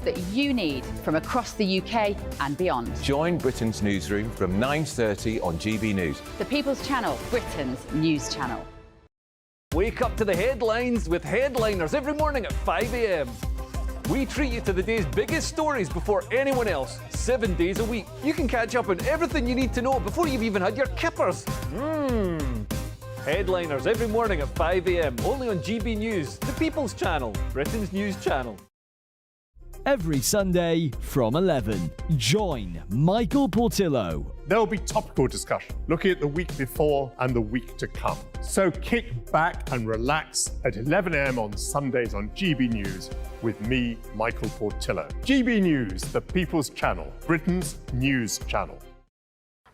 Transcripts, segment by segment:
that you need from across the UK and beyond. Join Britain's newsroom from 9:30 on GB News. The People's Channel, Britain's news channel. Wake up to the headlines with Headliners every morning at 5 a.m. We treat you to the day's biggest stories before anyone else, 7 days a week. You can catch up on everything you need to know before you've even had your kippers. Headliners every morning at 5 a.m. only on GB News, the People's Channel, Britain's news channel. Every Sunday from 11, join Michael Portillo. There'll be topical discussion, looking at the week before and the week to come. So kick back and relax at 11 a.m. on Sundays on GB News with me, Michael Portillo. GB News, the People's Channel, Britain's news channel.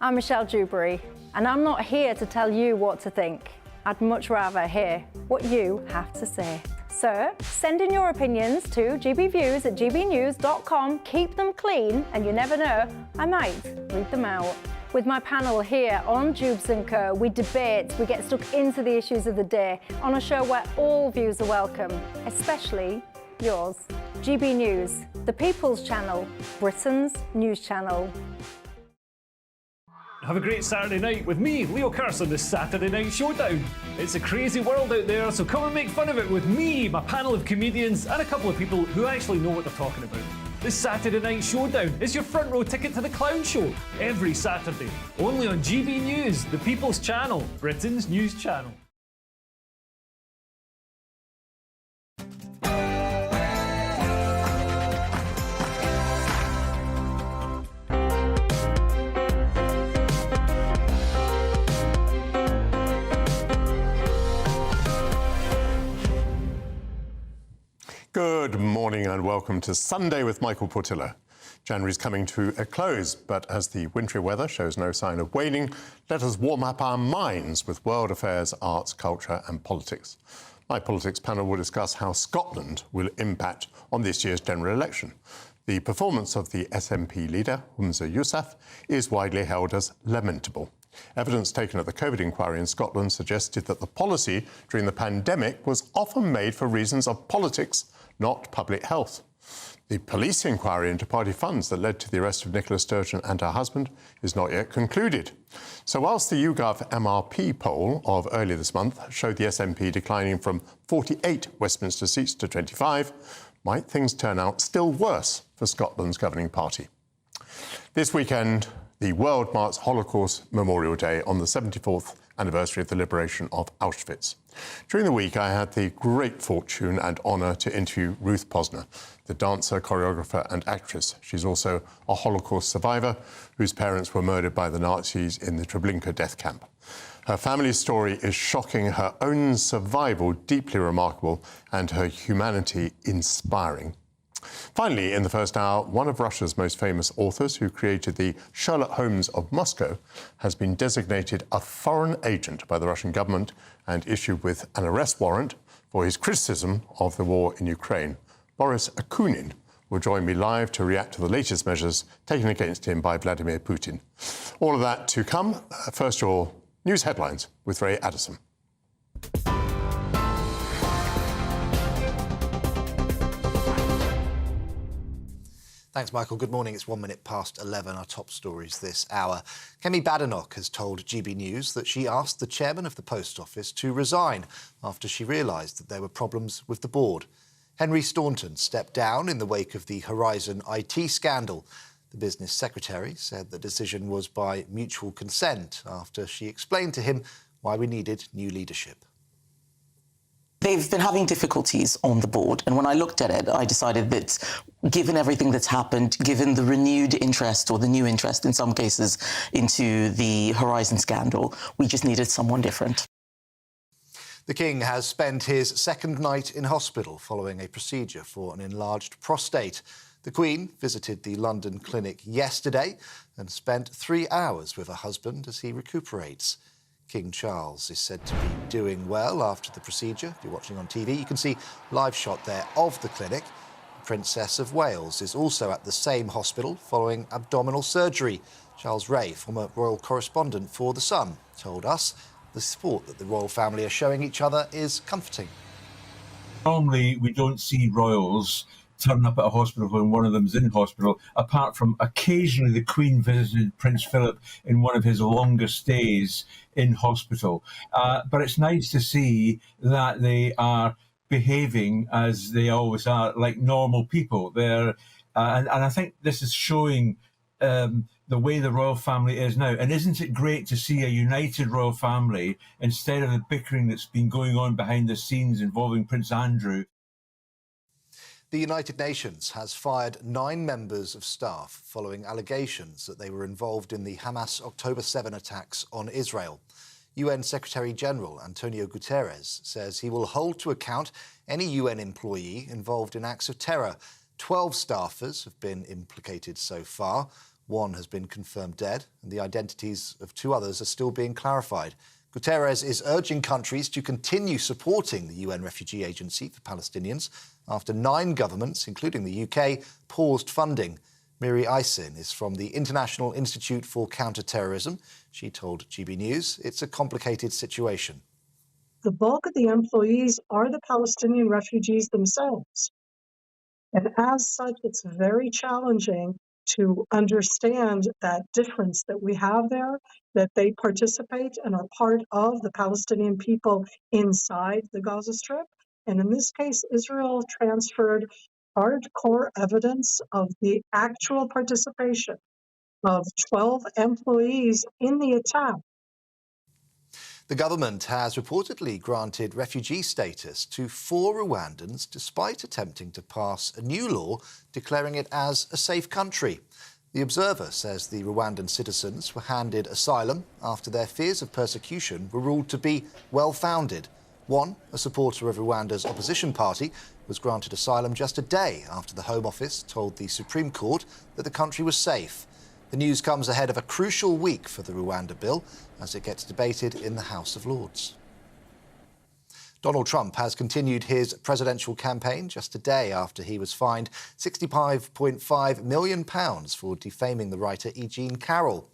I'm Michelle Dewberry, and I'm not here to tell you what to think. I'd much rather hear what you have to say. So, send in your opinions to gbviews@gbnews.com. Keep them clean, and you never know, I might read them out. With my panel here on Jubes & Co, we debate, we get stuck into the issues of the day on a show where all views are welcome, especially yours. GB News, the People's Channel, Britain's news channel. Have a great Saturday night with me, Leo Curse, on the Saturday Night Showdown. It's a crazy world out there, so come and make fun of it with me, my panel of comedians, and a couple of people who actually know what they're talking about. This Saturday Night Showdown is your front row ticket to the clown show every Saturday, only on GB News, the People's Channel, Britain's news channel. Good morning and welcome to Sunday with Michael Portillo. January's coming to a close, but as the wintry weather shows no sign of waning, let us warm up our minds with world affairs, arts, culture and politics. My politics panel will discuss how Scotland will impact on this year's general election. The performance of the SNP leader, Humza Yousaf, is widely held as lamentable. Evidence taken at the COVID inquiry in Scotland suggested that the policy during the pandemic was often made for reasons of politics, not public health. The police inquiry into party funds that led to the arrest of Nicola Sturgeon and her husband is not yet concluded. So whilst the YouGov MRP poll of earlier this month showed the SNP declining from 48 Westminster seats to 25, might things turn out still worse for Scotland's governing party? This weekend, the world marks Holocaust Memorial Day on the 74th anniversary of the liberation of Auschwitz. During the week, I had the great fortune and honour to interview Ruth Posner, the dancer, choreographer and actress. She's also a Holocaust survivor whose parents were murdered by the Nazis in the Treblinka death camp. Her family's story is shocking, her own survival deeply remarkable, and her humanity inspiring. Finally, in the first hour, one of Russia's most famous authors who created the Sherlock Holmes of Moscow has been designated a foreign agent by the Russian government and issued with an arrest warrant for his criticism of the war in Ukraine. Boris Akunin will join me live to react to the latest measures taken against him by Vladimir Putin. All of that to come. First, your news headlines with Ray Addison. Thanks, Michael. Good morning. It's 1 minute past 11. Our top stories this hour. Kemi Badenoch has told GB News that she asked the chairman of the Post Office to resign after she realised that there were problems with the board. Henry Staunton stepped down in the wake of the Horizon IT scandal. The business secretary said the decision was by mutual consent after she explained to him why we needed new leadership. They've been having difficulties on the board, and when I looked at it, I decided that given everything that's happened, given the renewed interest, or the new interest in some cases, into the Horizon scandal, we just needed someone different. The King has spent his second night in hospital following a procedure for an enlarged prostate. The Queen visited the London clinic yesterday and spent 3 hours with her husband as he recuperates. King Charles is said to be doing well after the procedure. If you're watching on TV, you can see a live shot there of the clinic. The Princess of Wales is also at the same hospital following abdominal surgery. Charles Ray, former royal correspondent for The Sun, told us the support that the royal family are showing each other is comforting. Normally, we don't see royals turn up at a hospital when one of them's in hospital, apart from occasionally the Queen visited Prince Philip in one of his longer stays in hospital. But it's nice to see that they are behaving as they always are, like normal people. They're and I think this is showing the way the royal family is now. And isn't it great to see a united royal family instead of the bickering that's been going on behind the scenes involving Prince Andrew? The United Nations has fired 9 members of staff following allegations that they were involved in the Hamas October 7 attacks on Israel. UN Secretary-General Antonio Guterres says he will hold to account any UN employee involved in acts of terror. 12 staffers have been implicated so far. 1 has been confirmed dead, and the identities of 2 others are still being clarified. Guterres is urging countries to continue supporting the UN Refugee Agency for Palestinians after 9 governments, including the UK, paused funding. Miri Aysin is from the International Institute for Counter-Terrorism. She told GB News it's a complicated situation. The bulk of the employees are the Palestinian refugees themselves. And as such, it's very challenging to understand that difference that we have there, that they participate and are part of the Palestinian people inside the Gaza Strip. And in this case, Israel transferred hardcore evidence of the actual participation of 12 employees in the attack. The government has reportedly granted refugee status to 4 Rwandans despite attempting to pass a new law declaring it as a safe country. The Observer says the Rwandan citizens were handed asylum after their fears of persecution were ruled to be well-founded. One, a supporter of Rwanda's opposition party, was granted asylum just a day after the Home Office told the Supreme Court that the country was safe. The news comes ahead of a crucial week for the Rwanda bill as it gets debated in the House of Lords. Donald Trump has continued his presidential campaign just a day after he was fined £65.5 million for defaming the writer E. Jean Carroll.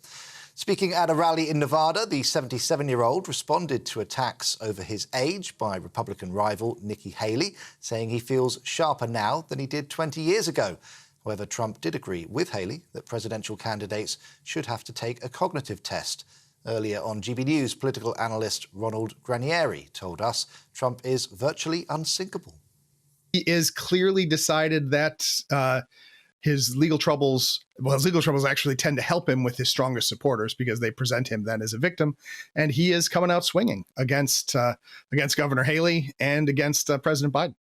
Speaking at a rally in Nevada, the 77-year-old responded to attacks over his age by Republican rival Nikki Haley, saying he feels sharper now than he did 20 years ago. However, Trump did agree with Haley that presidential candidates should have to take a cognitive test. Earlier on GB News, political analyst Ronald Granieri told us Trump is virtually unsinkable. He is clearly decided that his legal troubles actually tend to help him with his strongest supporters because they present him then as a victim. And he is coming out swinging against Governor Haley and against President Biden.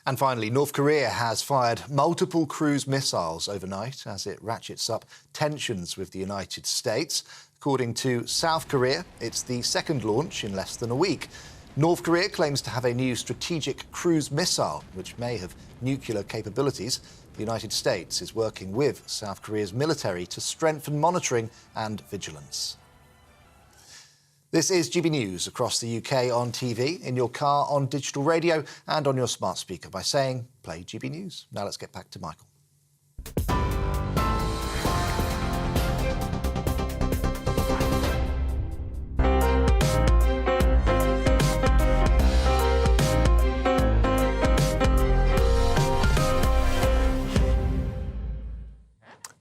And finally, North Korea has fired multiple cruise missiles overnight as it ratchets up tensions with the United States. According to South Korea, it's the second launch in less than a week. North Korea claims to have a new strategic cruise missile, which may have nuclear capabilities. The United States is working with South Korea's military to strengthen monitoring and vigilance. This is GB News across the UK on TV, in your car, on digital radio and on your smart speaker by saying, play GB News. Now let's get back to Michael.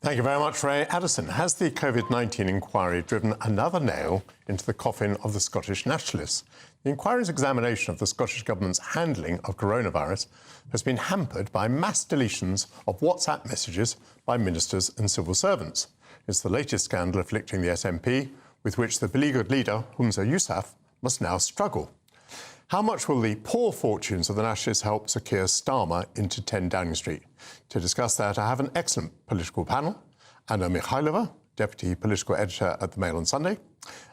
Thank you very much, Ray Addison. Has the COVID-19 inquiry driven another nail into the coffin of the Scottish nationalists? The inquiry's examination of the Scottish Government's handling of coronavirus has been hampered by mass deletions of WhatsApp messages by ministers and civil servants. It's the latest scandal afflicting the SNP, with which the beleaguered leader, Humza Yousaf, must now struggle. How much will the poor fortunes of the nationalists help Sir Keir Starmer into 10 Downing Street? To discuss that, I have an excellent political panel. Anna Mikhailova, Deputy Political Editor at The Mail on Sunday,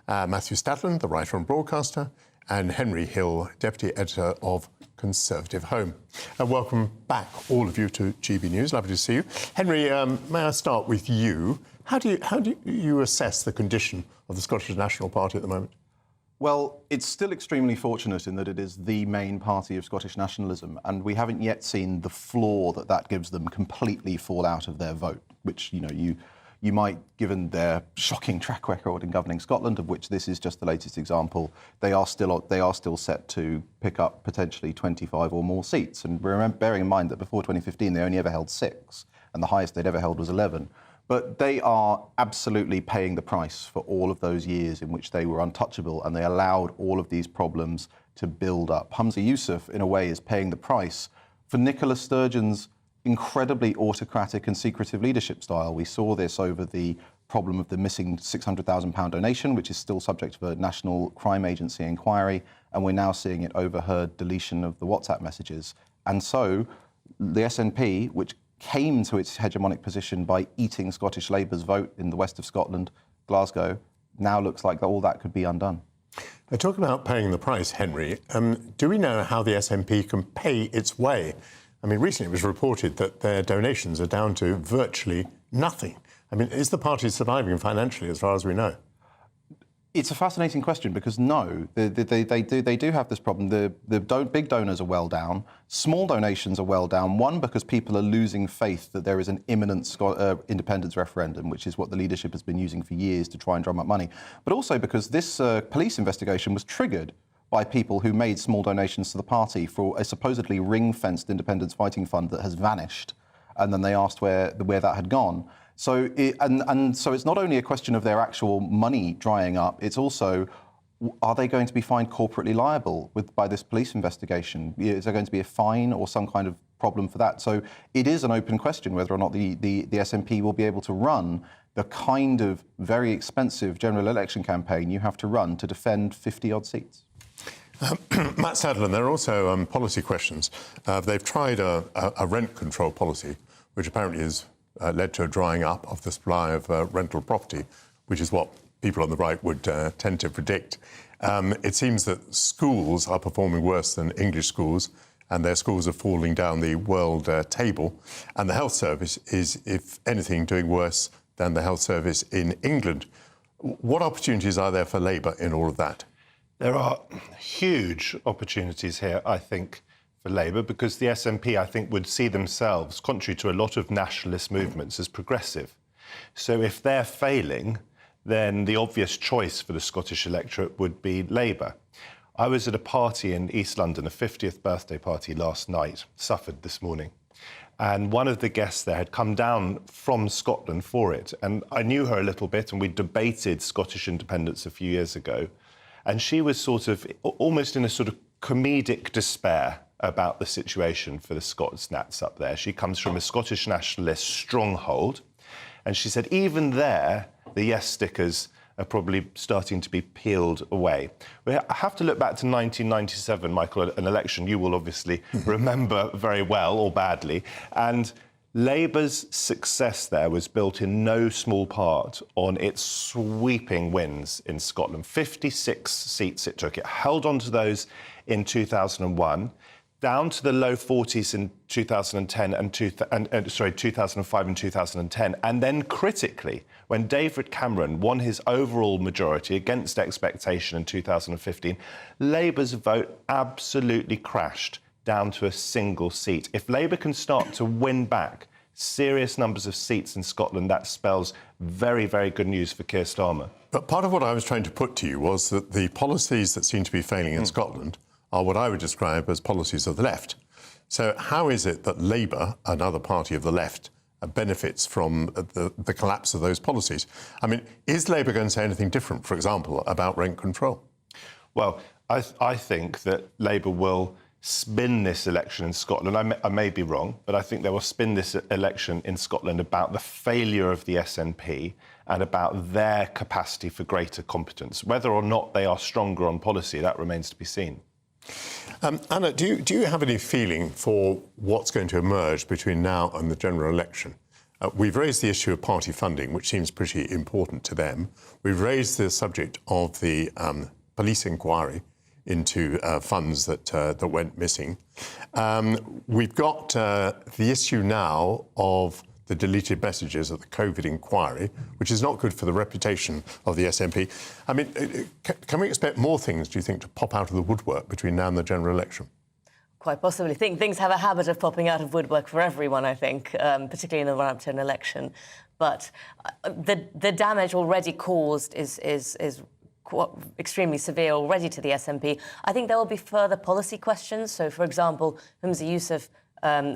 Matthew Statland, the writer and broadcaster, and Henry Hill, Deputy Editor of Conservative Home. And welcome back, all of you, to GB News. Lovely to see you. Henry, may I start with you? How do you assess the condition of the Scottish National Party at the moment? Well, it's still extremely fortunate in that it is the main party of Scottish nationalism, and we haven't yet seen the flaw that gives them completely fall out of their vote, which, you know, you might, given their shocking track record in governing Scotland, of which this is just the latest example, they are still set to pick up potentially 25 or more seats. And bearing in mind that before 2015 they only ever held 6, and the highest they'd ever held was 11. But they are absolutely paying the price for all of those years in which they were untouchable, and they allowed all of these problems to build up. Humza Yousaf, in a way, is paying the price for Nicola Sturgeon's incredibly autocratic and secretive leadership style. We saw this over the problem of the missing £600,000 donation, which is still subject to a National Crime Agency inquiry, and we're now seeing it over her deletion of the WhatsApp messages. And so the SNP, which came to its hegemonic position by eating Scottish Labour's vote in the west of Scotland, Glasgow, now looks like all that could be undone. Now, talk about paying the price, Henry. Do we know how the SNP can pay its way? I mean, recently it was reported that their donations are down to virtually nothing. I mean, is the party surviving financially, as far as we know? It's a fascinating question because no, they do have this problem. The big donors are well down. Small donations are well down. One, because people are losing faith that there is an imminent independence referendum, which is what the leadership has been using for years to try and drum up money. But also because this police investigation was triggered by people who made small donations to the party for a supposedly ring-fenced independence fighting fund that has vanished. And then they asked where that had gone. So so it's not only a question of their actual money drying up, it's also, are they going to be fined corporately liable by this police investigation? Is there going to be a fine or some kind of problem for that? So it is an open question whether or not the SNP will be able to run the kind of very expensive general election campaign you have to run to defend 50-odd seats. Matt Sadler, there are also policy questions. They've tried a rent control policy, which apparently has led to a drying up of the supply of rental property, which is what people on the right would tend to predict. It seems that schools are performing worse than English schools, and their schools are falling down the world table. And the health service is, if anything, doing worse than the health service in England. What opportunities are there for Labour in all of that? There are huge opportunities here, I think, for Labour, because the SNP, I think, would see themselves, contrary to a lot of nationalist movements, as progressive. So if they're failing, then the obvious choice for the Scottish electorate would be Labour. I was at a party in East London, a 50th birthday party last night, suffered this morning. And one of the guests there had come down from Scotland for it. And I knew her a little bit, and we debated Scottish independence a few years ago. And she was sort of almost in a sort of comedic despair about the situation for the Scots Nats up there. She comes from a Scottish nationalist stronghold. And she said, even there, the yes stickers are probably starting to be peeled away. We have to look back to 1997, Michael, an election you will obviously remember very well or badly. And Labour's success there was built in no small part on its sweeping wins in Scotland. 56 seats it took. It held on to those in 2001, down to the low 40s in 2010 and 2005 and 2010, and then critically, when David Cameron won his overall majority against expectation in 2015, Labour's vote absolutely crashed down to a single seat. If Labour can start to win back serious numbers of seats in Scotland, that spells very, very good news for Keir Starmer. But part of what I was trying to put to you was that the policies that seem to be failing in Scotland are what I would describe as policies of the left. So how is it that Labour, another party of the left, benefits from the collapse of those policies? I mean, is Labour going to say anything different, for example, about rent control? Well, I think that Labour will spin this election in Scotland. I may be wrong, but I think they will spin this election in Scotland about the failure of the SNP and about their capacity for greater competence. Whether or not they are stronger on policy, that remains to be seen. Anna, do you have any feeling for what's going to emerge between now and the general election? We've raised the issue of party funding, which seems pretty important to them. We've raised the subject of the police inquiry into funds that went missing. We've got the issue now of the deleted messages of the COVID inquiry, which is not good for the reputation of the SNP. I mean, can we expect more things, do you think, to pop out of the woodwork between now and the general election? Of quite possibly. Things have a habit of popping out of woodwork for everyone, I think, particularly in the run-up to an election. But the damage already caused is extremely severe already to the SNP. I think there will be further policy questions. So, for example, Humza Yousaf,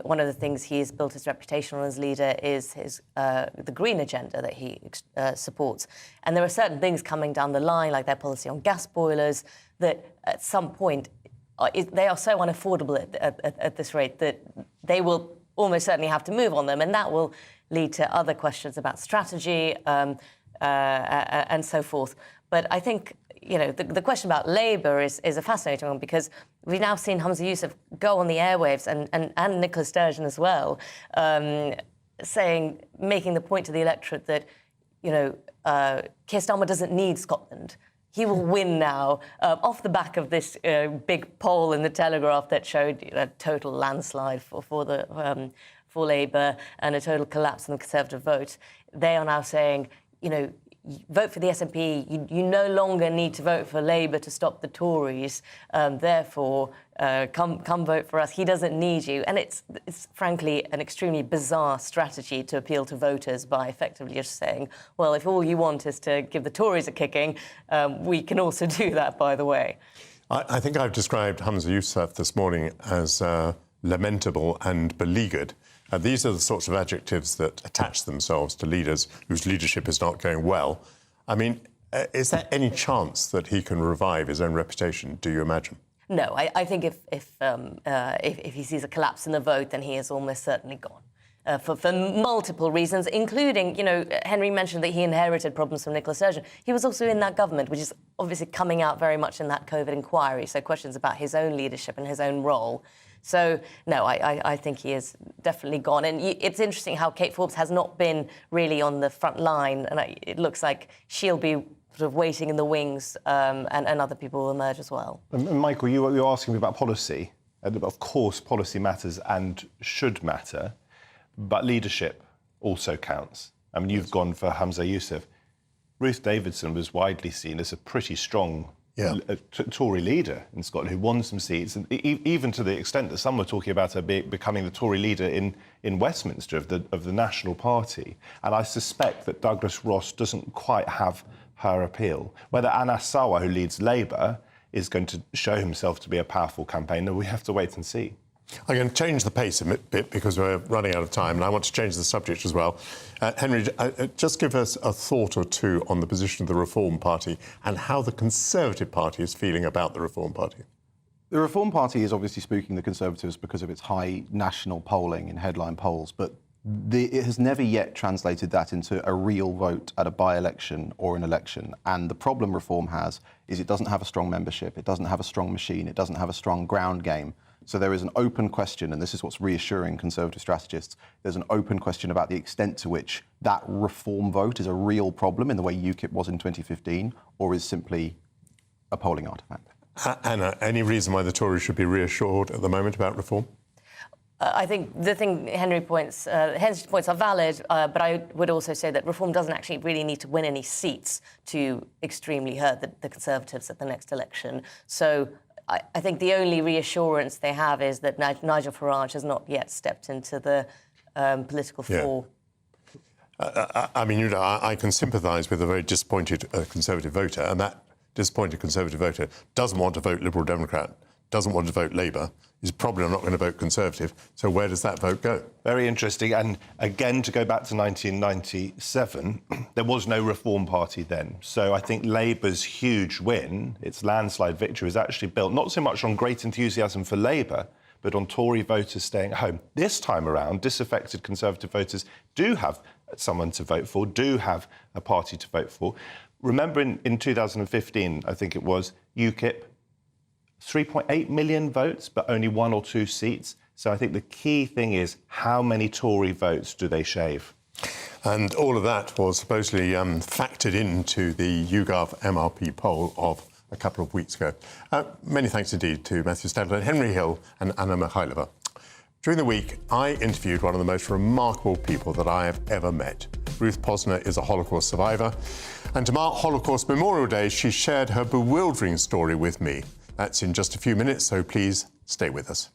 one of the things he has built his reputation on as leader is the green agenda that he supports. And there are certain things coming down the line, like their policy on gas boilers, that at some point they are so unaffordable at this rate that they will almost certainly have to move on them. And that will lead to other questions about strategy and so forth. But I think, the question about Labour is a fascinating one, because we've now seen Humza Yousaf go on the airwaves and Nicola Sturgeon as well, making the point to the electorate that, Keir Starmer doesn't need Scotland. He will win now, off the back of this big poll in the Telegraph that showed a total landslide for Labour and a total collapse in the Conservative vote. They are now saying, vote for the SNP. You no longer need to vote for Labour to stop the Tories. Therefore, come vote for us. He doesn't need you. And it's frankly an extremely bizarre strategy to appeal to voters by effectively just saying, well, if all you want is to give the Tories a kicking, we can also do that, by the way. I think I've described Humza Yousaf this morning as lamentable and beleaguered. These are the sorts of adjectives that attach themselves to leaders whose leadership is not going well. I mean, is there any chance that he can revive his own reputation, do you imagine? No, I think if he sees a collapse in the vote, then he is almost certainly gone. For multiple reasons, including, Henry mentioned that he inherited problems from Nicola Sturgeon. He was also in that government, which is obviously coming out very much in that COVID inquiry. So questions about his own leadership and his own role. So, no, I think he is definitely gone. And it's interesting how Kate Forbes has not been really on the front line. And it looks like she'll be sort of waiting in the wings, and other people will emerge as well. And Michael, you were asking me about policy. Of course, policy matters and should matter, but leadership also counts. I mean, you've gone for Humza Yousaf. Ruth Davidson was widely seen as a pretty strong Tory leader in Scotland who won some seats, and even to the extent that some were talking about her becoming the Tory leader in Westminster of the National Party. And I suspect that Douglas Ross doesn't quite have her appeal. Whether Anas Sarwar, who leads Labour, is going to show himself to be a powerful campaigner, we have to wait and see. I'm going to change the pace a bit because we're running out of time, and I want to change the subject as well. Henry, just give us a thought or two on the position of the Reform Party and how the Conservative Party is feeling about the Reform Party. The Reform Party is obviously spooking the Conservatives because of its high national polling in headline polls, but it has never yet translated that into a real vote at a by-election or an election. And the problem Reform has is it doesn't have a strong membership, it doesn't have a strong machine, it doesn't have a strong ground game. So there is an open question, and this is what's reassuring Conservative strategists, there's an open question about the extent to which that Reform vote is a real problem in the way UKIP was in 2015, or is simply a polling artefact. Anna, any reason why the Tories should be reassured at the moment about Reform? I think the thing Henry's points are valid, but I would also say that Reform doesn't actually really need to win any seats to extremely hurt the Conservatives at the next election. So I think the only reassurance they have is that Nigel Farage has not yet stepped into the political fore. I mean, I can sympathise with a very disappointed Conservative voter, and that disappointed Conservative voter doesn't want to vote Liberal Democrat, doesn't want to vote Labour, is probably not going to vote Conservative. So where does that vote go? Very interesting. And again, to go back to 1997, there was no Reform Party then. So I think Labour's huge win, its landslide victory, was actually built not so much on great enthusiasm for Labour, but on Tory voters staying at home. This time around, disaffected Conservative voters do have someone to vote for, do have a party to vote for. Remember in 2015, I think it was, UKIP, 3.8 million votes, but only 1 or 2 seats. So I think the key thing is how many Tory votes do they shave? And all of that was supposedly factored into the YouGov MRP poll of a couple of weeks ago. Many thanks indeed to Matthew Stadler, Henry Hill and Anna Mikhailova. During the week, I interviewed one of the most remarkable people that I have ever met. Ruth Posner is a Holocaust survivor. And to mark Holocaust Memorial Day, she shared her bewildering story with me. That's in just a few minutes, so please stay with us.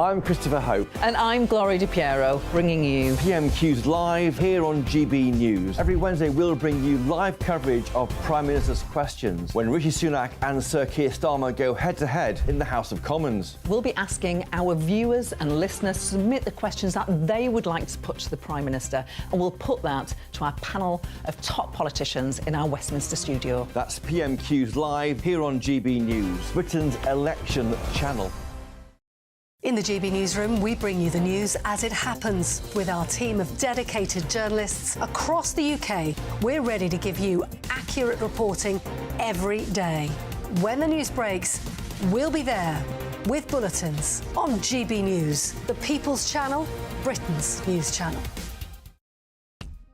I'm Christopher Hope. And I'm Gloria Di Piero, bringing you PMQ's Live here on GB News. Every Wednesday we'll bring you live coverage of Prime Minister's questions when Rishi Sunak and Sir Keir Starmer go head-to-head in the House of Commons. We'll be asking our viewers and listeners to submit the questions that they would like to put to the Prime Minister, and we'll put that to our panel of top politicians in our Westminster studio. That's PMQ's Live here on GB News, Britain's election channel. In the GB Newsroom, we bring you the news as it happens. With our team of dedicated journalists across the UK, we're ready to give you accurate reporting every day. When the news breaks, we'll be there with bulletins on GB News, the People's Channel, Britain's news channel.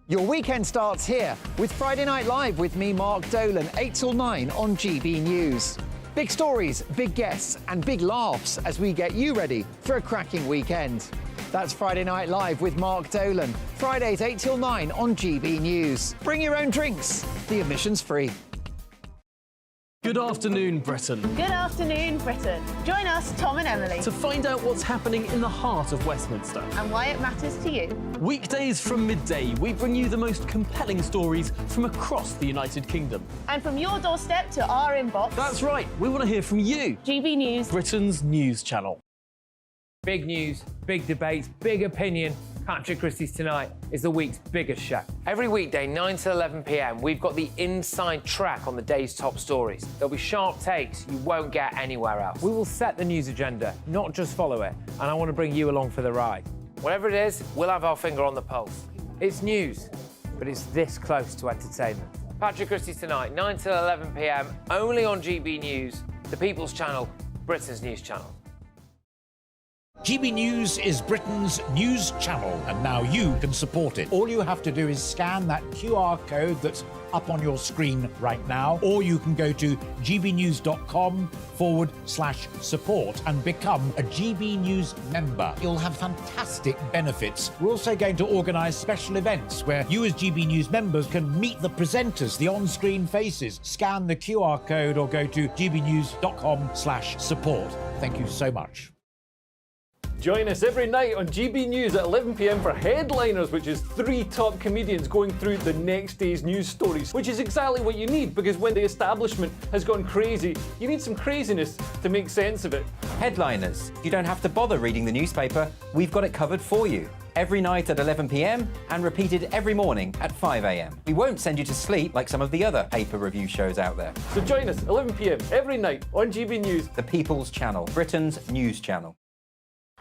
Your weekend starts here with Friday Night Live with me, Mark Dolan, 8 till 9 on GB News. Big stories, big guests and big laughs as we get you ready for a cracking weekend. That's Friday Night Live with Mark Dolan. Fridays 8 till 9 on GB News. Bring your own drinks. The admission's free. Good afternoon, Britain. Good afternoon, Britain. Join us, Tom and Emily, To find out what's happening in the heart of Westminster. and why it matters to you. Weekdays from midday, we bring you the most compelling stories from across the United Kingdom. And from your doorstep to our inbox. That's right, we want to hear from you. GB News, Britain's news channel. Big news, big debates, big opinion. Patrick Christie's Tonight is the week's biggest show. Every weekday, 9 to 11 p.m, we've got the inside track on the day's top stories. There'll be sharp takes you won't get anywhere else. We will set the news agenda, not just follow it, and I want to bring you along for the ride. Whatever it is, we'll have our finger on the pulse. It's news, but it's this close to entertainment. Patrick Christie's Tonight, 9 to 11 p.m, only on GB News, the People's Channel, Britain's news channel. GB News is Britain's news channel, and now you can support it. All you have to do is scan that QR code that's up on your screen right now, or you can go to gbnews.com/support and become a GB News member. You'll have fantastic benefits. We're also going to organise special events where you as GB News members can meet the presenters, the on-screen faces. Scan the QR code or go to gbnews.com/support. Thank you so much. Join us every night on GB News at 11 p.m. for Headliners, which is 3 top comedians going through the next day's news stories, which is exactly what you need, because when the establishment has gone crazy, you need some craziness to make sense of it. Headliners. You don't have to bother reading the newspaper. We've got it covered for you. Every night at 11 p.m. and repeated every morning at 5 a.m. We won't send you to sleep like some of the other paper review shows out there. So join us 11 p.m. every night on GB News, the People's Channel, Britain's news channel.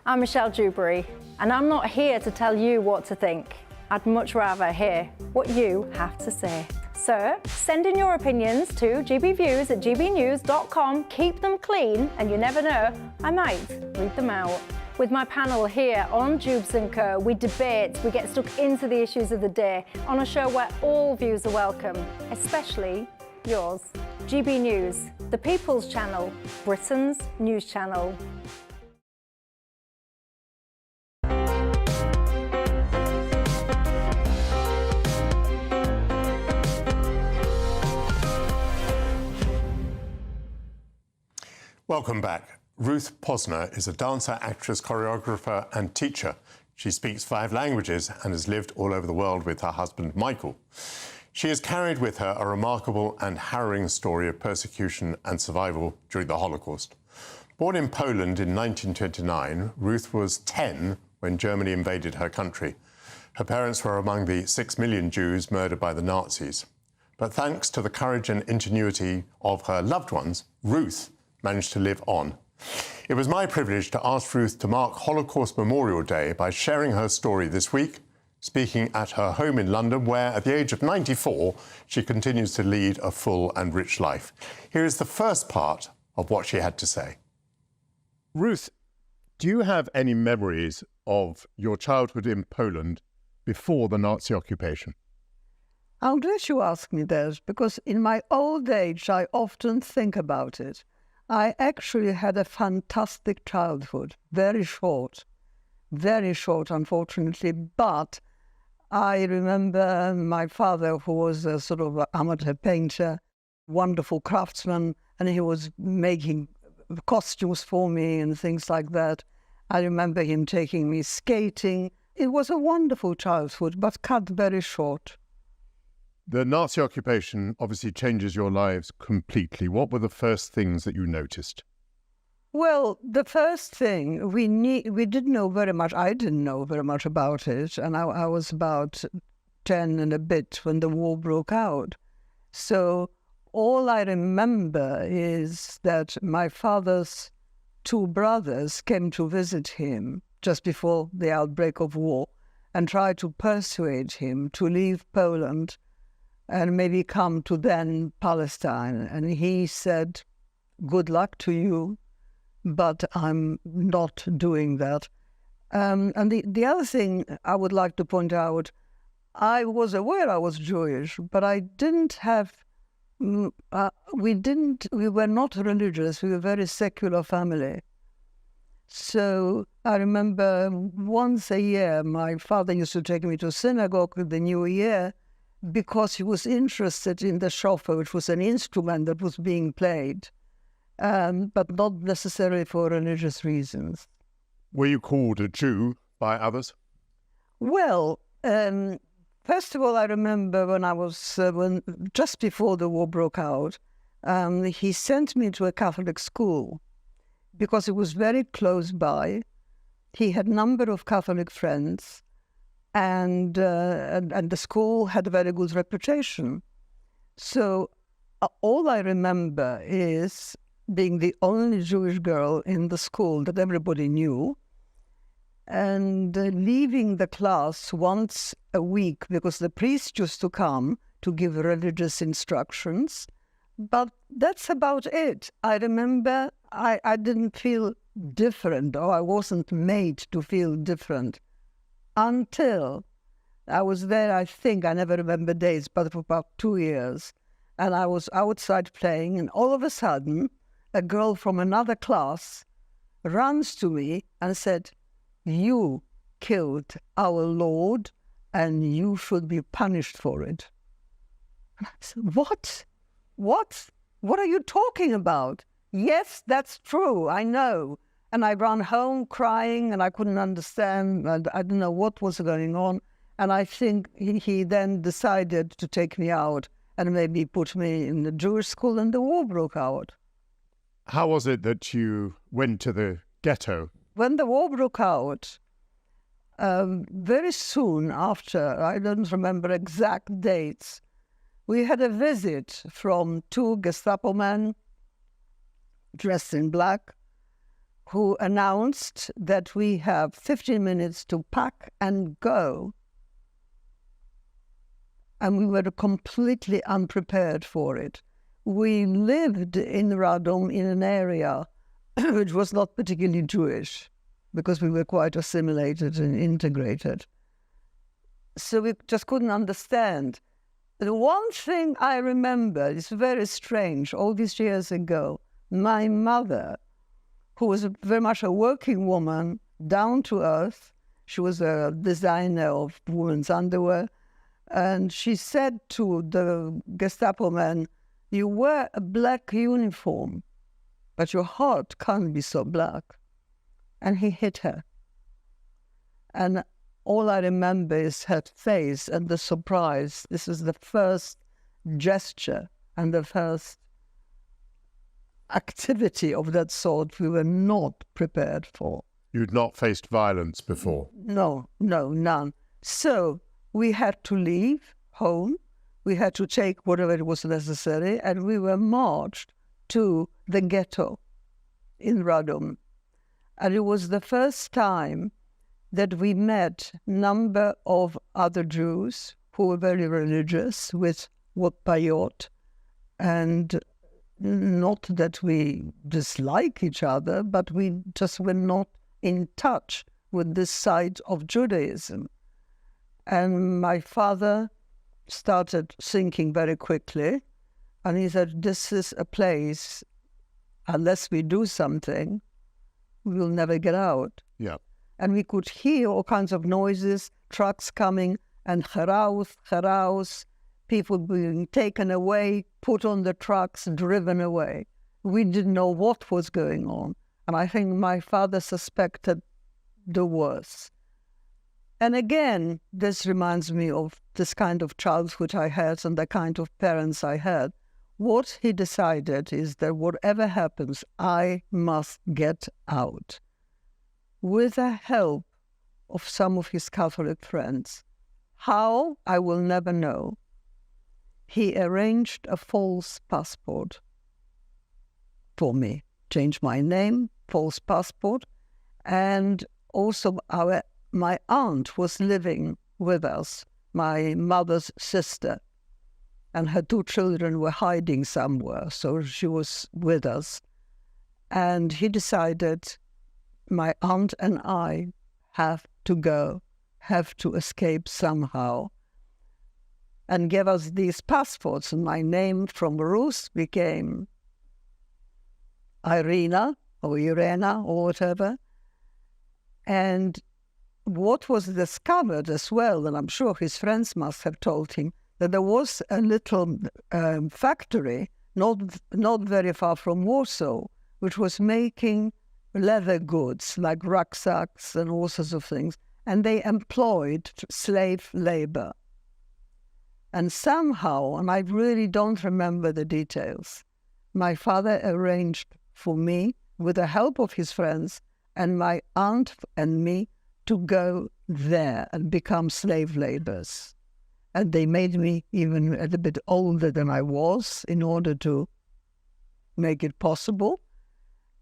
I'm Michelle Dewberry, and I'm not here to tell you what to think. I'd much rather hear what you have to say. So send in your opinions to gbviews@gbnews.com. Keep them clean, and you never know, I might read them out. With my panel here on Jubes & Co, we debate, we get stuck into the issues of the day on a show where all views are welcome, especially yours. GB News, the People's Channel, Britain's news channel. Welcome back. Ruth Posner is a dancer, actress, choreographer and teacher. She speaks 5 languages and has lived all over the world with her husband, Michael. She has carried with her a remarkable and harrowing story of persecution and survival during the Holocaust. Born in Poland in 1929, Ruth was 10 when Germany invaded her country. Her parents were among the 6 million Jews murdered by the Nazis. But thanks to the courage and ingenuity of her loved ones, Ruth managed to live on. It was my privilege to ask Ruth to mark Holocaust Memorial Day by sharing her story this week, speaking at her home in London, where at the age of 94, she continues to lead a full and rich life. Here is the first part of what she had to say. Ruth, do you have any memories of your childhood in Poland before the Nazi occupation? I'm glad you asked me that, because in my old age, I often think about it. I actually had a fantastic childhood, very short, unfortunately, but I remember my father, who was a sort of amateur painter, wonderful craftsman, and he was making costumes for me and things like that. I remember him taking me skating. It was a wonderful childhood, but cut very short. The Nazi occupation obviously changes your lives completely. What were the first things that you noticed? Well, the first thing, we didn't know very much. I didn't know very much about it, and I was about 10 and a bit when the war broke out. So all I remember is that my father's 2 brothers came to visit him just before the outbreak of war and tried to persuade him to leave Poland and maybe come to then Palestine. And he said, "Good luck to you, but I'm not doing that." And the other thing I would like to point out, I was aware I was Jewish, but I didn't have, we were not religious. We were a very secular family. So I remember once a year, my father used to take me to synagogue with the New Year because he was interested in the shofar, which was an instrument that was being played, but not necessarily for religious reasons. Were you called a Jew by others? Well, first of all, I remember when I was, just before the war broke out, he sent me to a Catholic school because it was very close by. He had a number of Catholic friends, and the school had a very good reputation. So all I remember is being the only Jewish girl in the school that everybody knew, and leaving the class once a week because the priest used to come to give religious instructions. But that's about it. I remember I didn't feel different, or I wasn't made to feel different until I was there. I think, I never remember days, but for about 2 years. And I was outside playing, and all of a sudden, a girl from another class runs to me and said, "You killed our Lord, and you should be punished for it." And I said, "What? What? What are you talking about?" "Yes, that's true, I know." And I ran home crying, and I couldn't understand, and I didn't know what was going on. And I think he then decided to take me out and maybe put me in the Jewish school, and the war broke out. How was it that you went to the ghetto? When the war broke out, very soon after, I don't remember exact dates, we had a visit from 2 Gestapo men dressed in black who announced that we have 15 minutes to pack and go. And we were completely unprepared for it. We lived in Radom in an area which was not particularly Jewish because we were quite assimilated and integrated. So we just couldn't understand. The one thing I remember is very strange. All these years ago, my mother, who was very much a working woman, down to earth, she was a designer of women's underwear, and she said to the Gestapo man, "You wear a black uniform, but your heart can't be so black." And he hit her. And all I remember is her face and the surprise. This was the first gesture and the first activity of that sort we were not prepared for. You'd not faced violence before? No, none. So we had to leave home. We had to take whatever was necessary, and we were marched to the ghetto in Radom. And it was the first time that we met a number of other Jews who were very religious with Payot, and not that we dislike each other, but we just were not in touch with this side of Judaism. And my father started thinking very quickly, and he said, "This is a place, unless we do something, we will never get out." Yeah. And we could hear all kinds of noises, trucks coming, and heraus, people being taken away, put on the trucks, driven away. We didn't know what was going on. And I think my father suspected the worse. And again, this reminds me of this kind of childhood I had and the kind of parents I had. What he decided is that whatever happens, I must get out. With the help of some of his Catholic friends. How, I will never know. He arranged a false passport for me. Changed my name, false passport, and also my aunt was living with us, my mother's sister, and her 2 children were hiding somewhere, so she was with us. And he decided my aunt and I have to go, have to escape somehow, and gave us these passports, and my name from Ruth became Irina or Irena or whatever. And what was discovered as well, and I'm sure his friends must have told him, that there was a little factory not very far from Warsaw, which was making leather goods like rucksacks and all sorts of things, and they employed slave labor. And somehow, and I really don't remember the details, my father arranged for me, with the help of his friends and my aunt and me, to go there and become slave laborers. And they made me even a little bit older than I was in order to make it possible.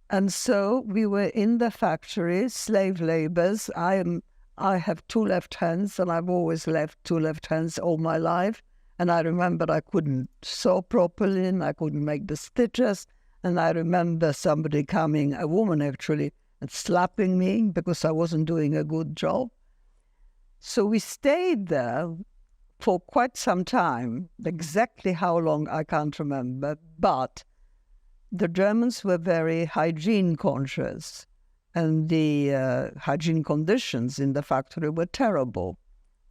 And so we were in the factory, slave laborers. I have 2 left hands, and I've always left 2 left hands all my life. And I remember I couldn't sew properly, and I couldn't make the stitches. And I remember somebody coming, a woman actually, and slapping me because I wasn't doing a good job. So we stayed there for quite some time, exactly how long I can't remember, but the Germans were very hygiene conscious, and the hygiene conditions in the factory were terrible.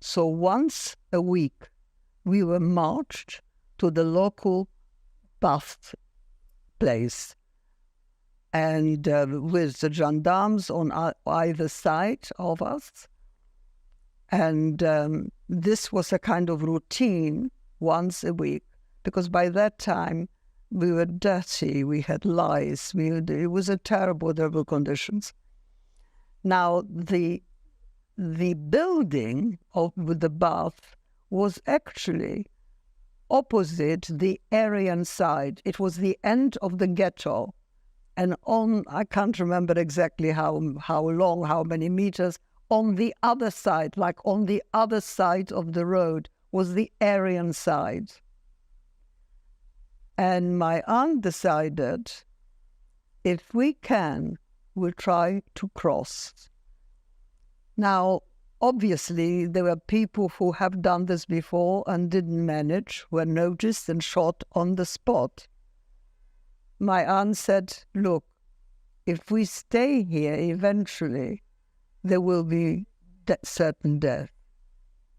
So once a week, we were marched to the local bath place, and with the gendarmes on either side of us. And this was a kind of routine once a week, because by that time we were dirty, we had lice, it was a terrible conditions. Now, the building with the bath was actually opposite the Aryan side. It was the end of the ghetto. And I can't remember exactly how long, how many meters, on the other side, like on the other side of the road, was the Aryan side. And my aunt decided, if we can, we'll try to cross. Now, obviously, there were people who have done this before and didn't manage, were noticed and shot on the spot. My aunt said, look, if we stay here, eventually, there will be certain death.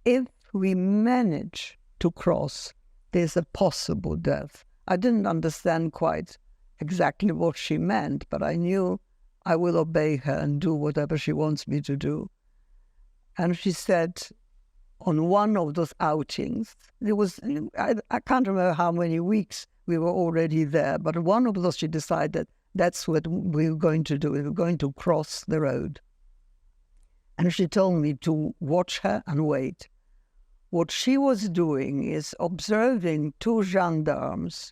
If we manage to cross, there's a possible death. I didn't understand quite exactly what she meant, but I knew I will obey her and do whatever she wants me to do. And she said, on one of those outings, there was, I can't remember how many weeks we were already there, but one of those she decided that's what we were going to do. We were going to cross the road. And she told me to watch her and wait. What she was doing is observing 2 gendarmes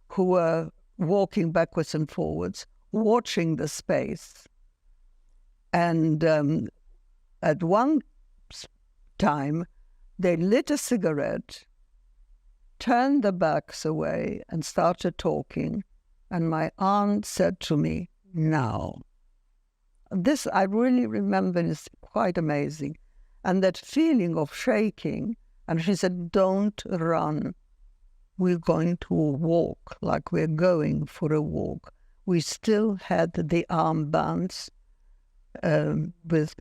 who were walking backwards and forwards, watching the space. And at one time, they lit a cigarette, turned their backs away and started talking. And my aunt said to me, now. This I really remember is quite amazing. And that feeling of shaking, and she said, don't run. We're going to walk like we're going for a walk. We still had the armbands with,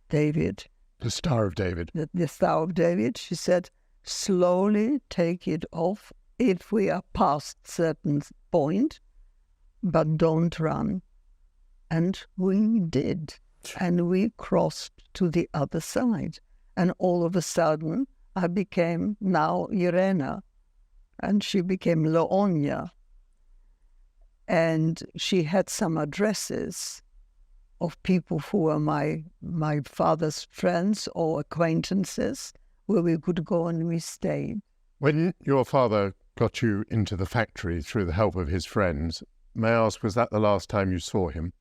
David. The Star of David. The Star of David. She said, slowly take it off if we are past certain point, but don't run. And we did. and we crossed to the other side. And all of a sudden, I became now Irena, and she became Leonia. And she had some addresses of people who were my father's friends or acquaintances, where we could go, and we stayed. When your father got you into the factory through the help of his friends, may I ask, was that the last time you saw him?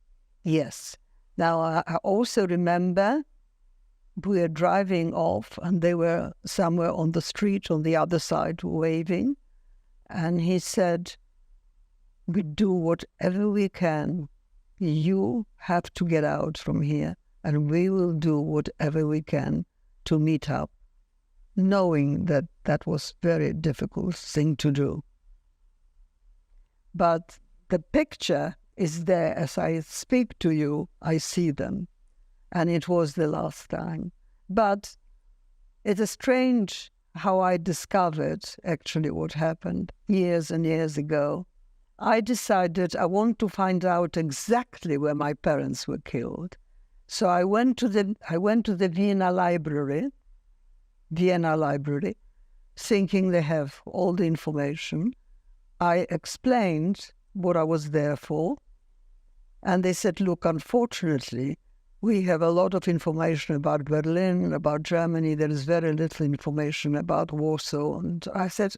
Yes. Now, I also remember we were driving off, and they were somewhere on the street on the other side waving, and he said, "We do whatever we can. You have to get out from here, and we will do whatever we can to meet up," knowing that that was a very difficult thing to do. But the picture is there. As I speak to you, I see them, and it was the last time. But it is strange how I discovered actually what happened years and years ago. I decided I want to find out exactly where my parents were killed. So I went to the Vienna Library, thinking they have all the information. I explained what I was there for, and they said, "Look, unfortunately, we have a lot of information about Berlin, about Germany. There is very little information about Warsaw." And I said,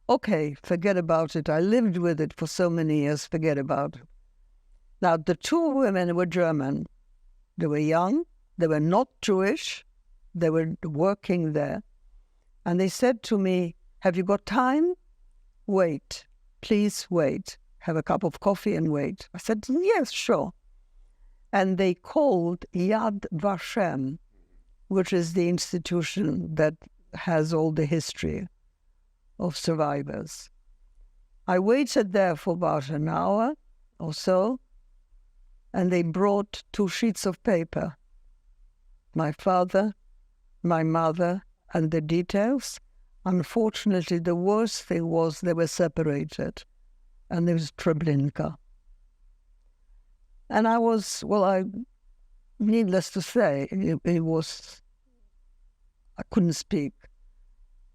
"Okay, forget about it. I lived with it for so many years, forget about it." Now, the two women were German. They were young, they were not Jewish, they were working there. And they said to me, "Have you got time? Wait, please wait. Have a cup of coffee and wait." I said, "Yes, sure." And they called Yad Vashem, which is the institution that has all the history of survivors. I waited there for about an hour or so, and they brought 2 sheets of paper, my father, my mother, and the details. Unfortunately, the worst thing was they were separated, and there was Treblinka. And I was, needless to say, I couldn't speak.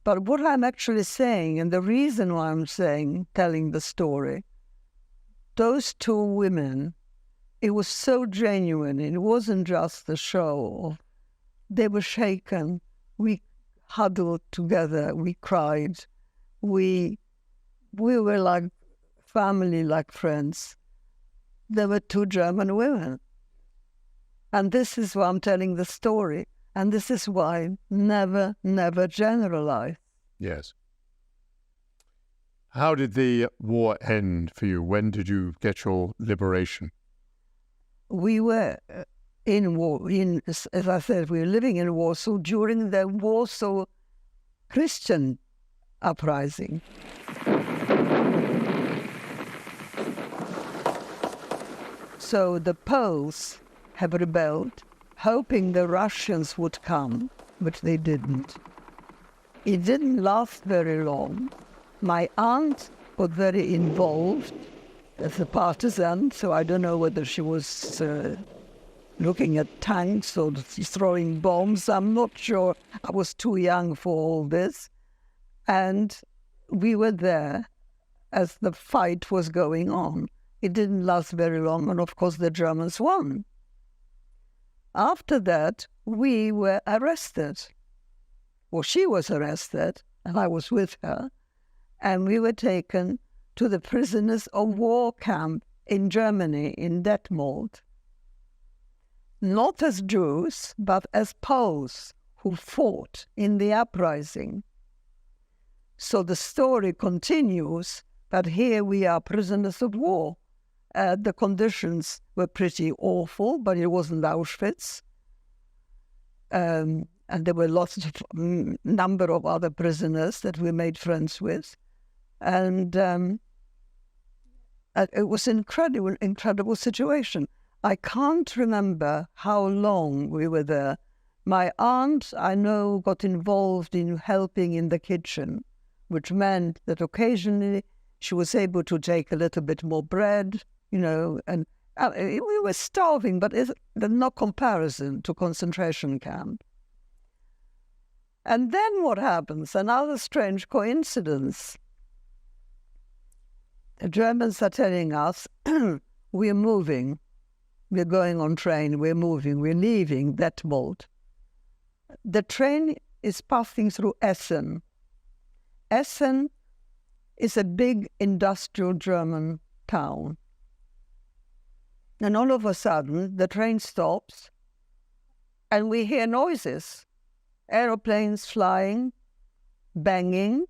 But what I'm actually saying, and the reason why I'm telling the story, those 2 women, it was so genuine. It wasn't just a show. They were shaken. We huddled together. We cried. We were like family, like friends. There were 2 German women. And this is why I'm telling the story. And this is why never, never generalize. Yes. How did the war end for you? When did you get your liberation? We were in war, as I said, we were living in Warsaw during the Warsaw Christian uprising. So the Poles have rebelled, hoping the Russians would come, but they didn't. It didn't last very long. My aunt got very involved as a partisan, so I don't know whether she was looking at tanks or throwing bombs. I'm not sure. I was too young for all this. And we were there as the fight was going on. It didn't last very long, and of course the Germans won. After that, we were arrested. Well, she was arrested, and I was with her, and we were taken to the prisoners of war camp in Germany, in Detmold. Not as Jews, but as Poles who fought in the uprising. So the story continues, but here we are prisoners of war. The conditions were pretty awful, but it wasn't Auschwitz. And there were lots of number of other prisoners that we made friends with. And it was an incredible situation. I can't remember how long we were there. My aunt, I know, got involved in helping in the kitchen, which meant that occasionally she was able to take a little bit more bread, and We were starving, but there's no comparison to concentration camp. And then what happens? Another strange coincidence. The Germans are telling us, we're moving. We're going on train, we're moving, we're leaving Detmold. The train is passing through Essen. Essen is a big industrial German town. And all of a sudden, the train stops and we hear noises. Aeroplanes flying, banging.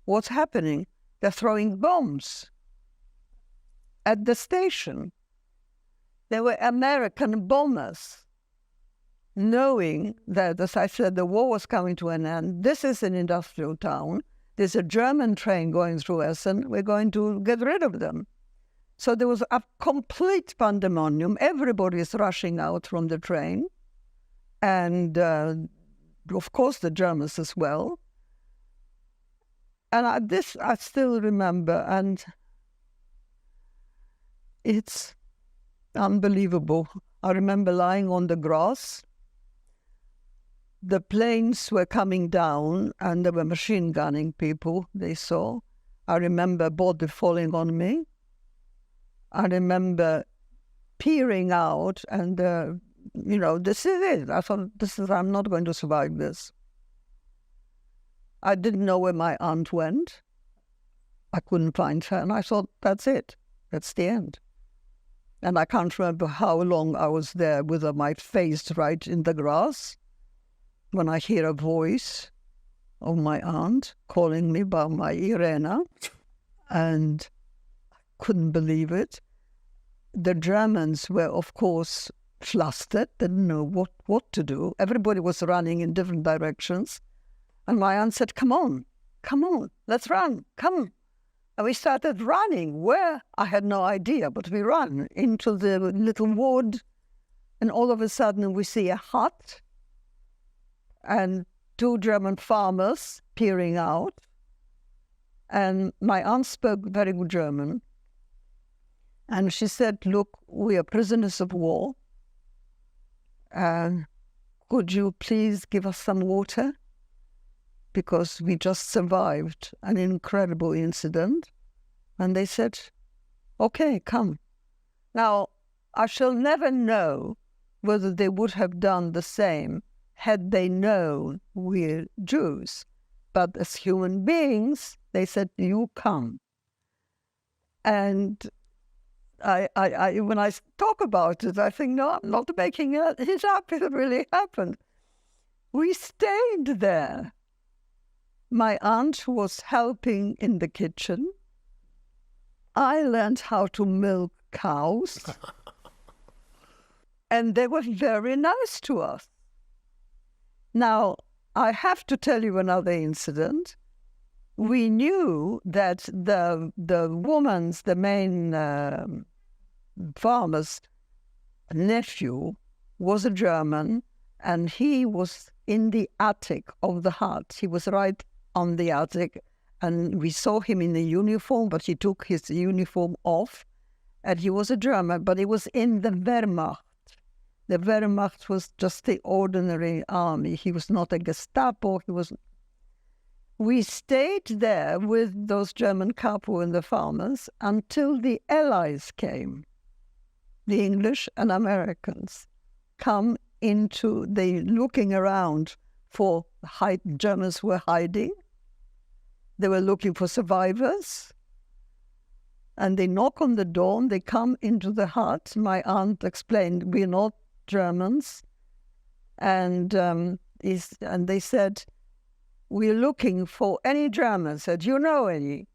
What's happening? They're throwing bombs at the station. There were American bombers, knowing that, as I said, the war was coming to an end. This is an industrial town. There's a German train going through Essen. We're going to get rid of them. So there was a complete pandemonium. Everybody is rushing out from the train. And, of course, the Germans as well. And this I still remember. And it's unbelievable. I remember lying on the grass. The planes were coming down and they were machine gunning people they saw. I remember a body falling on me. I remember peering out and, this is it. I thought, I'm not going to survive this. I didn't know where my aunt went. I couldn't find her. And I thought, that's it. That's the end. And I can't remember how long I was there with my face right in the grass when I hear a voice of my aunt calling me by my Irena, and I couldn't believe it. The Germans were, of course, flustered, didn't know what to do. Everybody was running in different directions. And my aunt said, come on, let's run, come. And we started running. Where? I had no idea, but we ran into the little wood. And all of a sudden we see a hut and two German farmers peering out. And my aunt spoke very good German. And she said, look, we are prisoners of war. Could you please give us some water? Because we just survived an incredible incident. And they said, okay, come. Now, I shall never know whether they would have done the same had they known we're Jews. But as human beings, they said, you come. And when I talk about it, I think, no, I'm not making it up. It really happened. We stayed there. My aunt was helping in the kitchen. I learned how to milk cows. And they were very nice to us. Now, I have to tell you another incident. We knew that the woman's, the main farmer's nephew was a German, and he was in the attic of the hut. He was right on the attic, and we saw him in the uniform, but he took his uniform off, and he was a German, but he was in the Wehrmacht. The Wehrmacht was just the ordinary army. He was not a Gestapo. We stayed there with those German couple and the farmers until the Allies came. The English and Americans come into looking around for Germans were hiding. They were looking for survivors. And they knock on the door and they come into the hut. My aunt explained, we're not Germans. And they said, we're looking for any Germans. Said, you know any?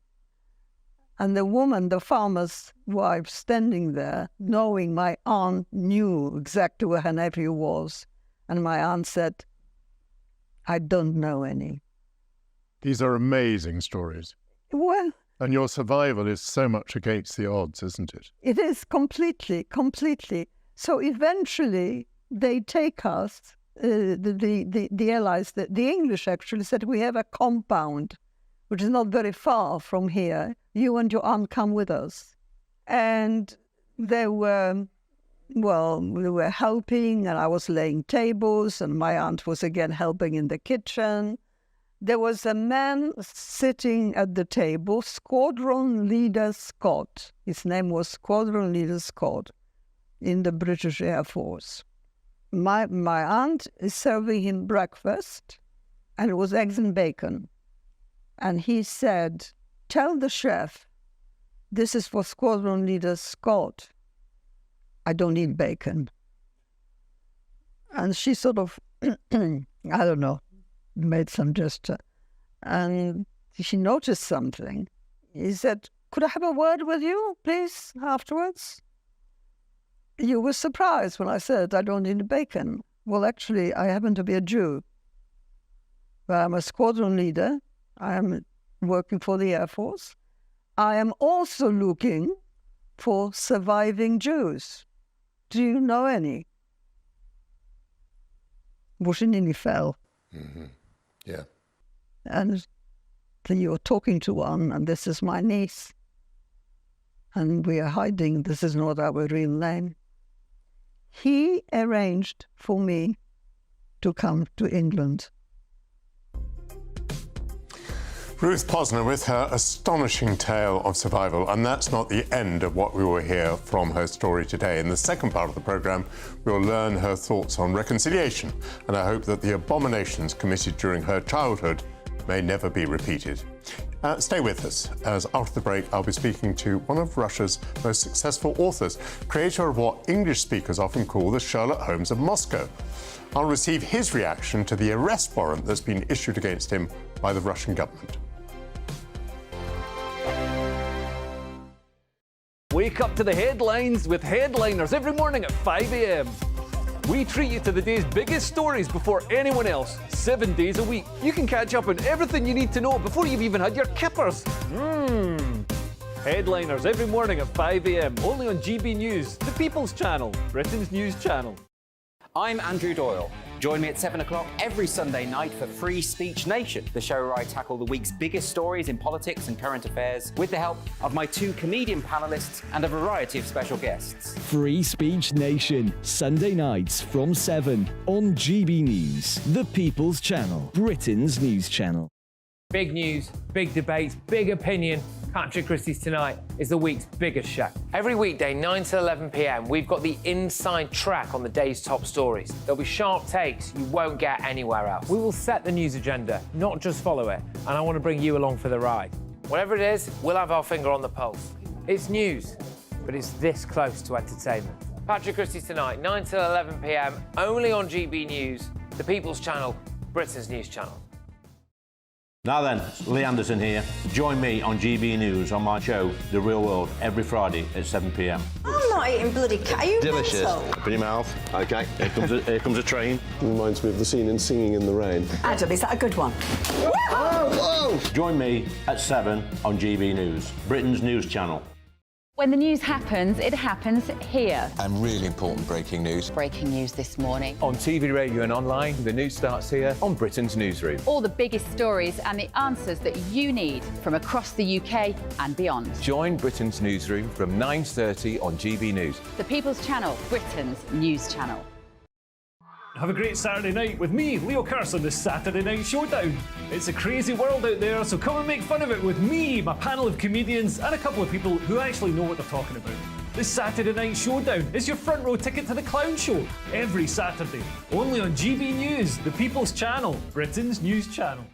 And the woman, the farmer's wife, standing there, knowing my aunt knew exactly where her nephew was. And my aunt said, I don't know any. These are amazing stories. Well, and your survival is so much against the odds, isn't it? It is completely. So eventually they take us, the Allies, the English actually said, we have a compound, which is not very far from here. You and your aunt come with us. And they were helping, and I was laying tables, and my aunt was again helping in the kitchen. There was a man sitting at the table, Squadron Leader Scott. His name was Squadron Leader Scott in the British Air Force. My aunt is serving him breakfast, and it was eggs and bacon. And he said, "Tell the chef, this is for Squadron Leader Scott. I don't eat bacon." And she sort of, I don't know, made some gesture. And she noticed something. He said, "Could I have a word with you, please, afterwards?" You were surprised when I said I don't eat bacon. Well, actually, I happen to be a Jew. But I'm a squadron leader. I am working for the Air Force. I am also looking for surviving Jews. Do you know any? Well, she nearly fell. Mm-hmm. Yeah. And then you're talking to one, and this is my niece. And we are hiding. This is not our real name. He arranged for me to come to England. Ruth Posner with her astonishing tale of survival. And that's not the end of what we will hear from her story today. In the second part of the programme, we'll learn her thoughts on reconciliation. And I hope that the abominations committed during her childhood may never be repeated. Stay with us, as after the break, I'll be speaking to one of Russia's most successful authors, creator of what English speakers often call the Sherlock Holmes of Moscow. I'll receive his reaction to the arrest warrant that's been issued against him by the Russian government. Wake up to the headlines with Headliners every morning at 5 a.m. We treat you to the day's biggest stories before anyone else, 7 days a week. You can catch up on everything you need to know before you've even had your kippers. Headliners every morning at 5 a.m. only on GB News, the People's Channel, Britain's news channel. I'm Andrew Doyle. Join me at 7 o'clock every Sunday night for Free Speech Nation, the show where I tackle the week's biggest stories in politics and current affairs with the help of my two comedian panellists and a variety of special guests. Free Speech Nation, Sunday nights from 7 on GB News, the People's Channel, Britain's news channel. Big news, big debates, big opinion. Patrick Christie's Tonight is the week's biggest show. Every weekday, 9 to 11 p.m, we've got the inside track on the day's top stories. There'll be sharp takes you won't get anywhere else. We will set the news agenda, not just follow it, and I want to bring you along for the ride. Whatever it is, we'll have our finger on the pulse. It's news, but it's this close to entertainment. Patrick Christie's Tonight, 9 to 11 p.m, only on GB News, the People's Channel, Britain's news channel. Now then, Lee Anderson here. Join me on GB News on my show, The Real World, every Friday at 7 p.m. I'm not eating bloody cat. Are you delicious. mental? Open your mouth. OK, here comes a train. Reminds me of the scene in Singing in the Rain. Adam, is that a good one? Whoa! Join me at 7 on GB News, Britain's news channel. When the news happens, it happens here. And really important breaking news. Breaking news this morning. On TV, radio and online, the news starts here on Britain's Newsroom. All the biggest stories and the answers that you need from across the UK and beyond. Join Britain's Newsroom from 9:30 on GB News. The People's Channel, Britain's news channel. Have a great Saturday night with me, Leo Carson, this Saturday Night Showdown. It's a crazy world out there, so come and make fun of it with me, my panel of comedians, and a couple of people who actually know what they're talking about. This Saturday Night Showdown is your front row ticket to the clown show every Saturday, only on GB News, the People's Channel, Britain's news channel.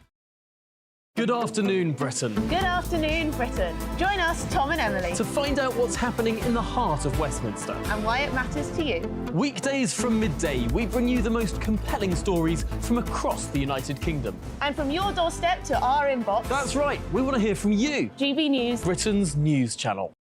Good afternoon, Britain. Good afternoon, Britain. Join us, Tom and Emily, To find out what's happening in the heart of Westminster. and why it matters to you. Weekdays from midday, we bring you the most compelling stories from across the United Kingdom. And from your doorstep to our inbox. That's right, we want to hear from you. GB News, Britain's news channel.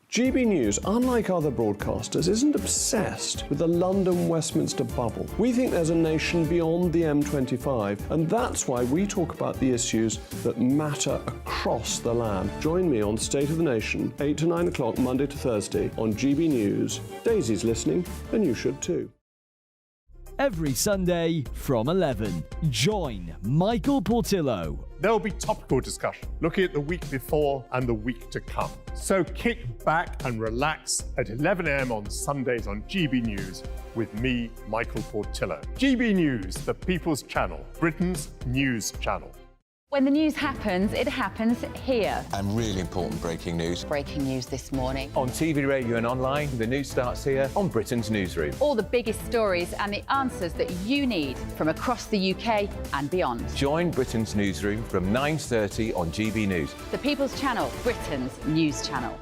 GB News, unlike other broadcasters, isn't obsessed with the London-Westminster bubble. We think there's a nation beyond the M25, and that's why we talk about the issues that matter across the land. Join me on State of the Nation, 8 to 9 o'clock, Monday to Thursday, on GB News. Daisy's listening, and you should too. every Sunday from 11. Join Michael Portillo. There'll be topical discussion, looking at the week before and the week to come. So kick back and relax at 11 a.m. on Sundays on GB News with me, Michael Portillo. GB News, the People's Channel, Britain's news channel. When the news happens, it happens here. And really important breaking news. Breaking news this morning. On TV, radio and online, the news starts here on Britain's newsroom. All the biggest stories and the answers that you need from across the UK and beyond. Join Britain's newsroom from 9:30 on GB News. The People's Channel, Britain's news channel.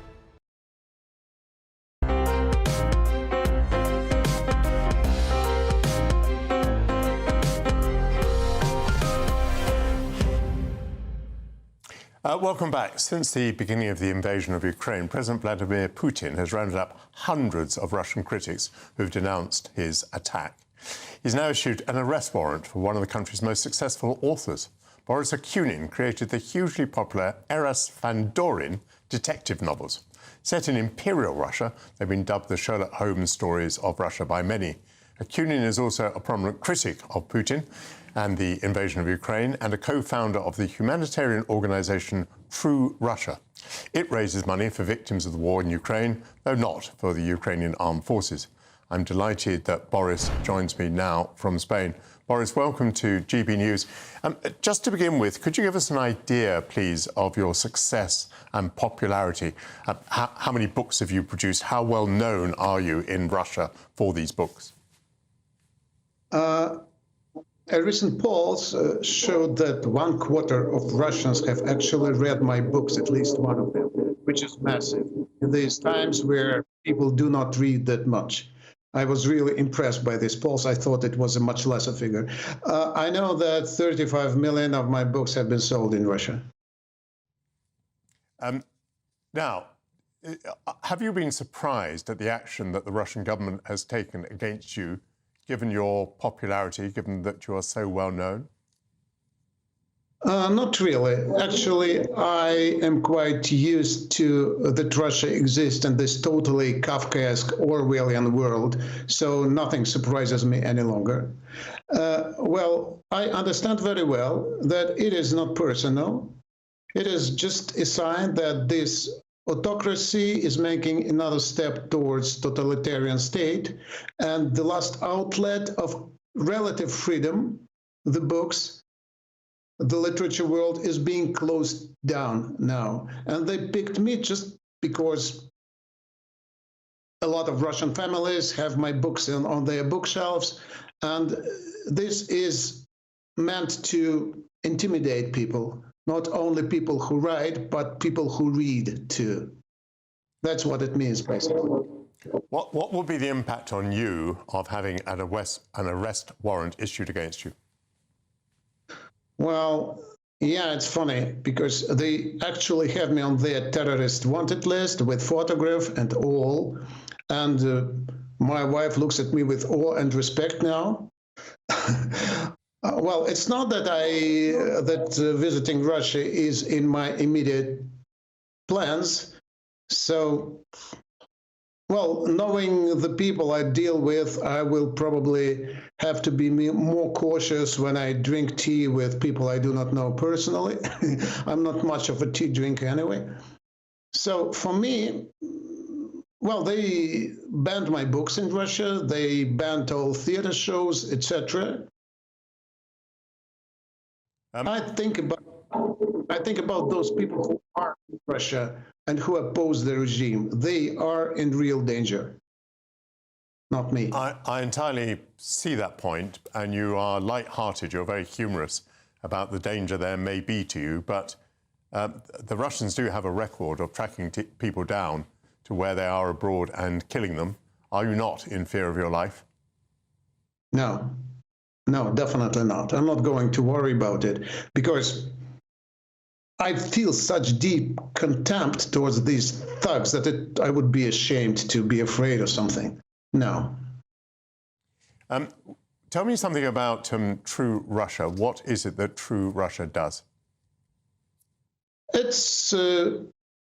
Welcome back. Since the beginning of the invasion of Ukraine, President Vladimir Putin has rounded up hundreds of Russian critics who've denounced his attack. He's now issued an arrest warrant for one of the country's most successful authors. Boris Akunin created the hugely popular Eras Van Dorin detective novels. Set in Imperial Russia, they've been dubbed the Sherlock Holmes stories of Russia by many. Akunin is also a prominent critic of Putin and the invasion of Ukraine, and a co-founder of the humanitarian organisation True Russia. It raises money for victims of the war in Ukraine, though not for the Ukrainian armed forces. I'm delighted that Boris joins me now from Spain. Boris, welcome to GB News. Just to begin with, could you give us an idea, please, of your success and popularity? How many books have you produced? How well known are you in Russia for these books? A recent polls showed that 1/4 of Russians have actually read my books, at least one of them, which is massive. In these times where people do not read that much. I was really impressed by these polls. I thought it was a much lesser figure. I know that 35 million of my books have been sold in Russia. Now, have you been surprised at the action that the Russian government has taken against you, given your popularity, given that you are so well known? Not really. Actually, I am quite used to that Russia exists in this totally Kafkaesque Orwellian world, so nothing surprises me any longer. Well, I understand very well that it is not personal. It is just a sign that this autocracy is making another step towards totalitarian state, and the last outlet of relative freedom, the books, the literature world, is being closed down now. And they picked me just because a lot of Russian families have my books on their bookshelves, and this is meant to intimidate people. Not only people who write, but people who read too. That's what it means, basically. What will be the impact on you of having an arrest warrant issued against you? Well, yeah, it's funny because they actually have me on their terrorist wanted list with photograph and all. And my wife looks at me with awe and respect now. Well, it's not that visiting Russia is in my immediate plans. So, well, knowing the people I deal with, I will probably have to be more cautious when I drink tea with people I do not know personally. I'm not much of a tea drinker anyway. So for me, well, they banned my books in Russia. They banned all theater shows, etc. I think about those people who are in Russia and who oppose the regime. They are in real danger, not me. I entirely see that point, and you are light-hearted. You're very humorous about the danger there may be to you, but the Russians do have a record of tracking people down to where they are abroad and killing them. Are you not in fear of your life? No. No, definitely not. I'm not going to worry about it because I feel such deep contempt towards these thugs that I would be ashamed to be afraid of something. No. Tell me something about True Russia. What is it that True Russia does? It's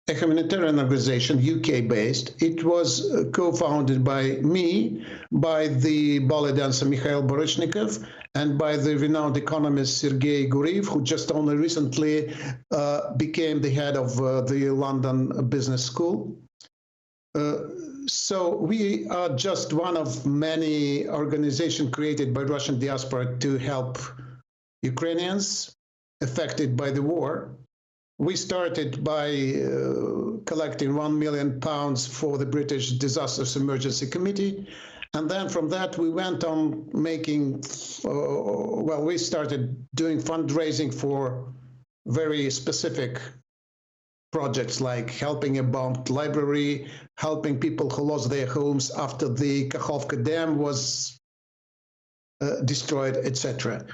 a humanitarian organization, UK-based. It was co-founded by me, by the ballet dancer Mikhail Baryshnikov, and by the renowned economist Sergei Guriev, who just only recently became the head of the London Business School. So we are just one of many organizations created by Russian diaspora to help Ukrainians affected by the war. We started by collecting £1 million for the British Disasters Emergency Committee. And then from that, we went on making, we started doing fundraising for very specific projects like helping a bombed library, helping people who lost their homes after the Kakhovka Dam was destroyed, etc.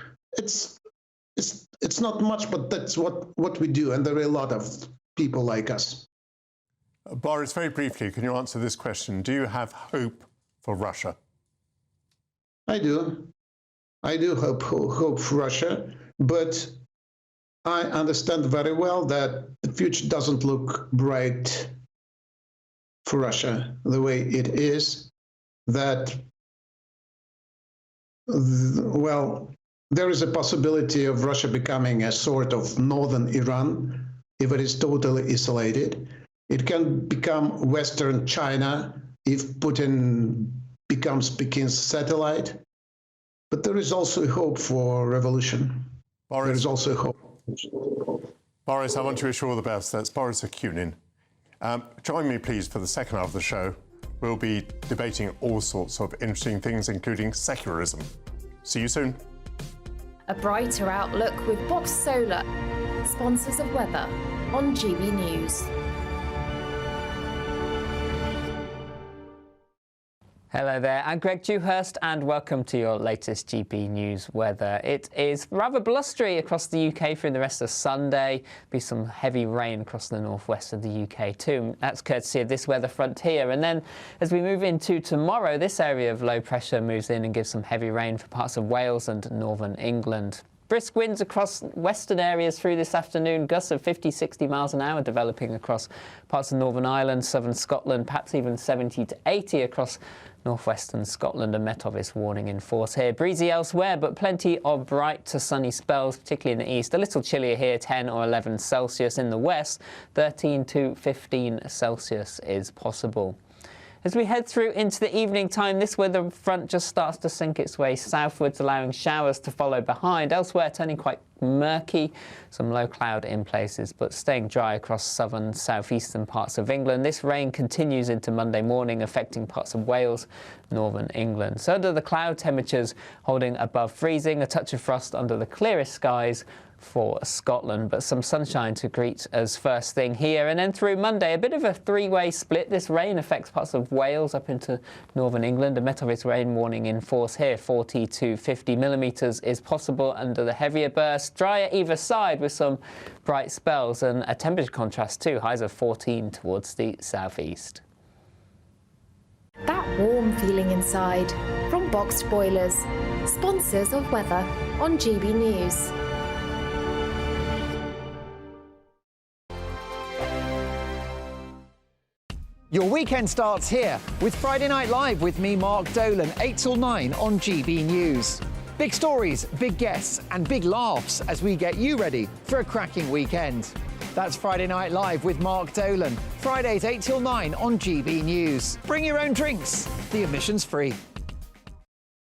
It's not much, but that's what we do, and there are a lot of people like us. Boris, very briefly, can you answer this question? Do you have hope for Russia? I do. I do hope for Russia, but I understand very well that the future doesn't look bright for Russia the way it is, that, there is a possibility of Russia becoming a sort of northern Iran if it is totally isolated. It can become Western China if Putin becomes Pekin's satellite. But there is also hope for revolution. Boris, there is also hope. Boris, I want to wish you all the best. That's Boris Akunin. Join me, please, for the second half of the show. We'll be debating all sorts of interesting things, including secularism. See you soon. A brighter outlook with Box Solar, sponsors of weather on GB News. Hello there, I'm Greg Dewhurst and welcome to your latest GB News weather. It is rather blustery across the UK through the rest of Sunday. Be some heavy rain across the northwest of the UK too. That's courtesy of this weather front here. And then as we move into tomorrow, this area of low pressure moves in and gives some heavy rain for parts of Wales and northern England. Brisk winds across western areas through this afternoon, gusts of 50-60 miles an hour developing across parts of Northern Ireland, southern Scotland, perhaps even 70 to 80 across northwestern Scotland. A Met Office warning in force here. Breezy elsewhere, but plenty of bright to sunny spells, particularly in the east. A little chillier here, 10 or 11 Celsius. In the west, 13 to 15 Celsius is possible. As we head through into the evening time, this weather front just starts to sink its way southwards, allowing showers to follow behind. Elsewhere, turning quite murky, some low cloud in places, but staying dry across southern, southeastern parts of England. This rain continues into Monday morning, affecting parts of Wales, northern England. So under the cloud, temperatures holding above freezing, a touch of frost under the clearest skies for Scotland, but some sunshine to greet as first thing here. And then through Monday, a bit of a three-way split. This rain affects parts of Wales up into northern England. A Met Office rain warning in force here. 40 to 50 millimetres is possible under the heavier burst. Drier either side with some bright spells and a temperature contrast too. Highs of 14 towards the southeast. That warm feeling inside from Boxed Boilers, sponsors of weather on GB News. Your weekend starts here with Friday Night Live with me, Mark Dolan, 8 till 9 on GB News. Big stories, big guests and big laughs as we get you ready for a cracking weekend. That's Friday Night Live with Mark Dolan, Fridays 8 till 9 on GB News. Bring your own drinks, the admission's free.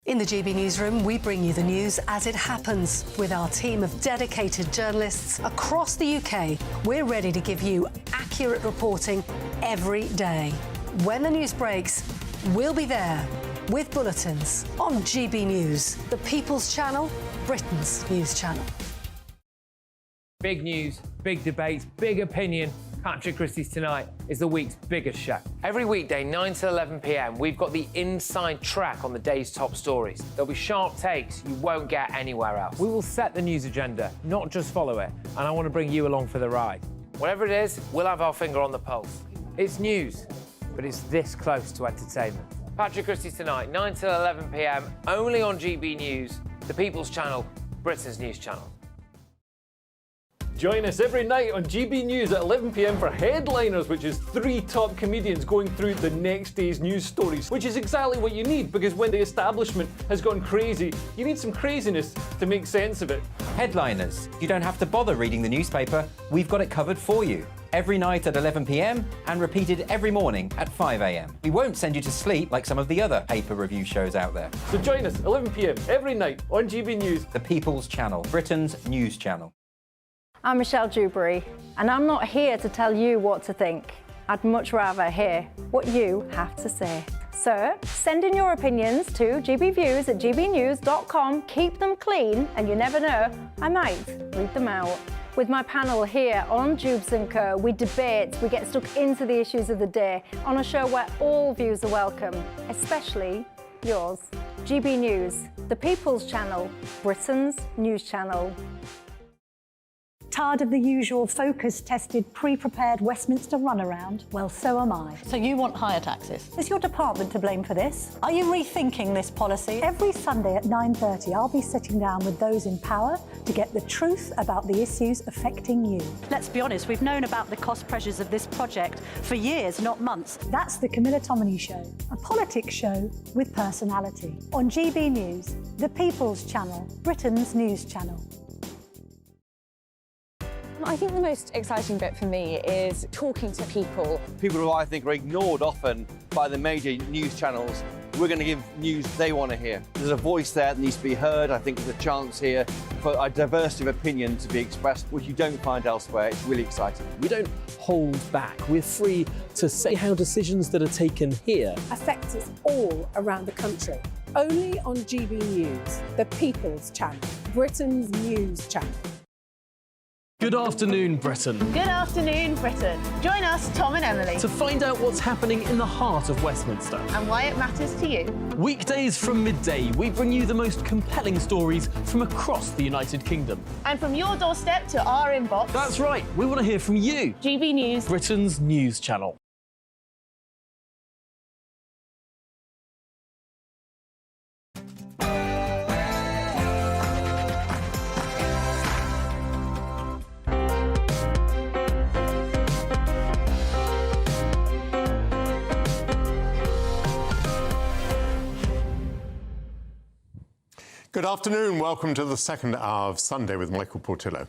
In the GB Newsroom, we bring you the news as it happens. With our team of dedicated journalists across the UK, we're ready to give you accurate reporting every day. When the news breaks, we'll be there with bulletins on GB News, the People's Channel, Britain's news channel. Big news, big debates, big opinion. Patrick Christie's Tonight is the week's biggest show. Every weekday, 9 to 11 p.m, we've got the inside track on the day's top stories. There'll be sharp takes you won't get anywhere else. We will set the news agenda, not just follow it, and I want to bring you along for the ride. Whatever it is, we'll have our finger on the pulse. It's news, but it's this close to entertainment. Patrick Christie's Tonight, 9 to 11 p.m, only on GB News, the People's Channel, Britain's news channel. Join us every night on GB News at 11 p.m. for Headliners, which is 3 top comedians going through the next day's news stories, which is exactly what you need, because when the establishment has gone crazy, you need some craziness to make sense of it. Headliners. You don't have to bother reading the newspaper. We've got it covered for you. Every night at 11 p.m. and repeated every morning at 5 a.m. We won't send you to sleep like some of the other paper review shows out there. So join us 11 p.m. every night on GB News. The People's Channel, Britain's news channel. I'm Michelle Dewberry, and I'm not here to tell you what to think. I'd much rather hear what you have to say. So send in your opinions to gbviews@gbnews.com. Keep them clean, and you never know, I might read them out. With my panel here on Jubes & Co, we debate, we get stuck into the issues of the day on a show where all views are welcome, especially yours. GB News, the People's Channel, Britain's news channel. Tired of the usual focus-tested, pre-prepared Westminster runaround? Well, so am I. So you want higher taxes? Is your department to blame for this? Are you rethinking this policy? Every Sunday at 9:30, I'll be sitting down with those in power to get the truth about the issues affecting you. Let's be honest, we've known about the cost pressures of this project for years, not months. That's the Camilla Tominey Show, a politics show with personality. On GB News, the People's Channel, Britain's news channel. I think the most exciting bit for me is talking to people. People who I think are ignored often by the major news channels. We're going to give news they want to hear. There's a voice there that needs to be heard. I think there's a chance here for a diversity of opinion to be expressed, which you don't find elsewhere. It's really exciting. We don't hold back. We're free to say how decisions that are taken here affect us all around the country. Only on GB News, the People's Channel, Britain's news channel. Good afternoon, Britain. Good afternoon, Britain. Join us, Tom and Emily, To find out what's happening in the heart of Westminster. and why it matters to you. Weekdays from midday, we bring you the most compelling stories from across the United Kingdom. And from your doorstep to our inbox. That's right, we want to hear from you. GB News, Britain's news channel. Good afternoon. Welcome to the second hour of Sunday with Michael Portillo.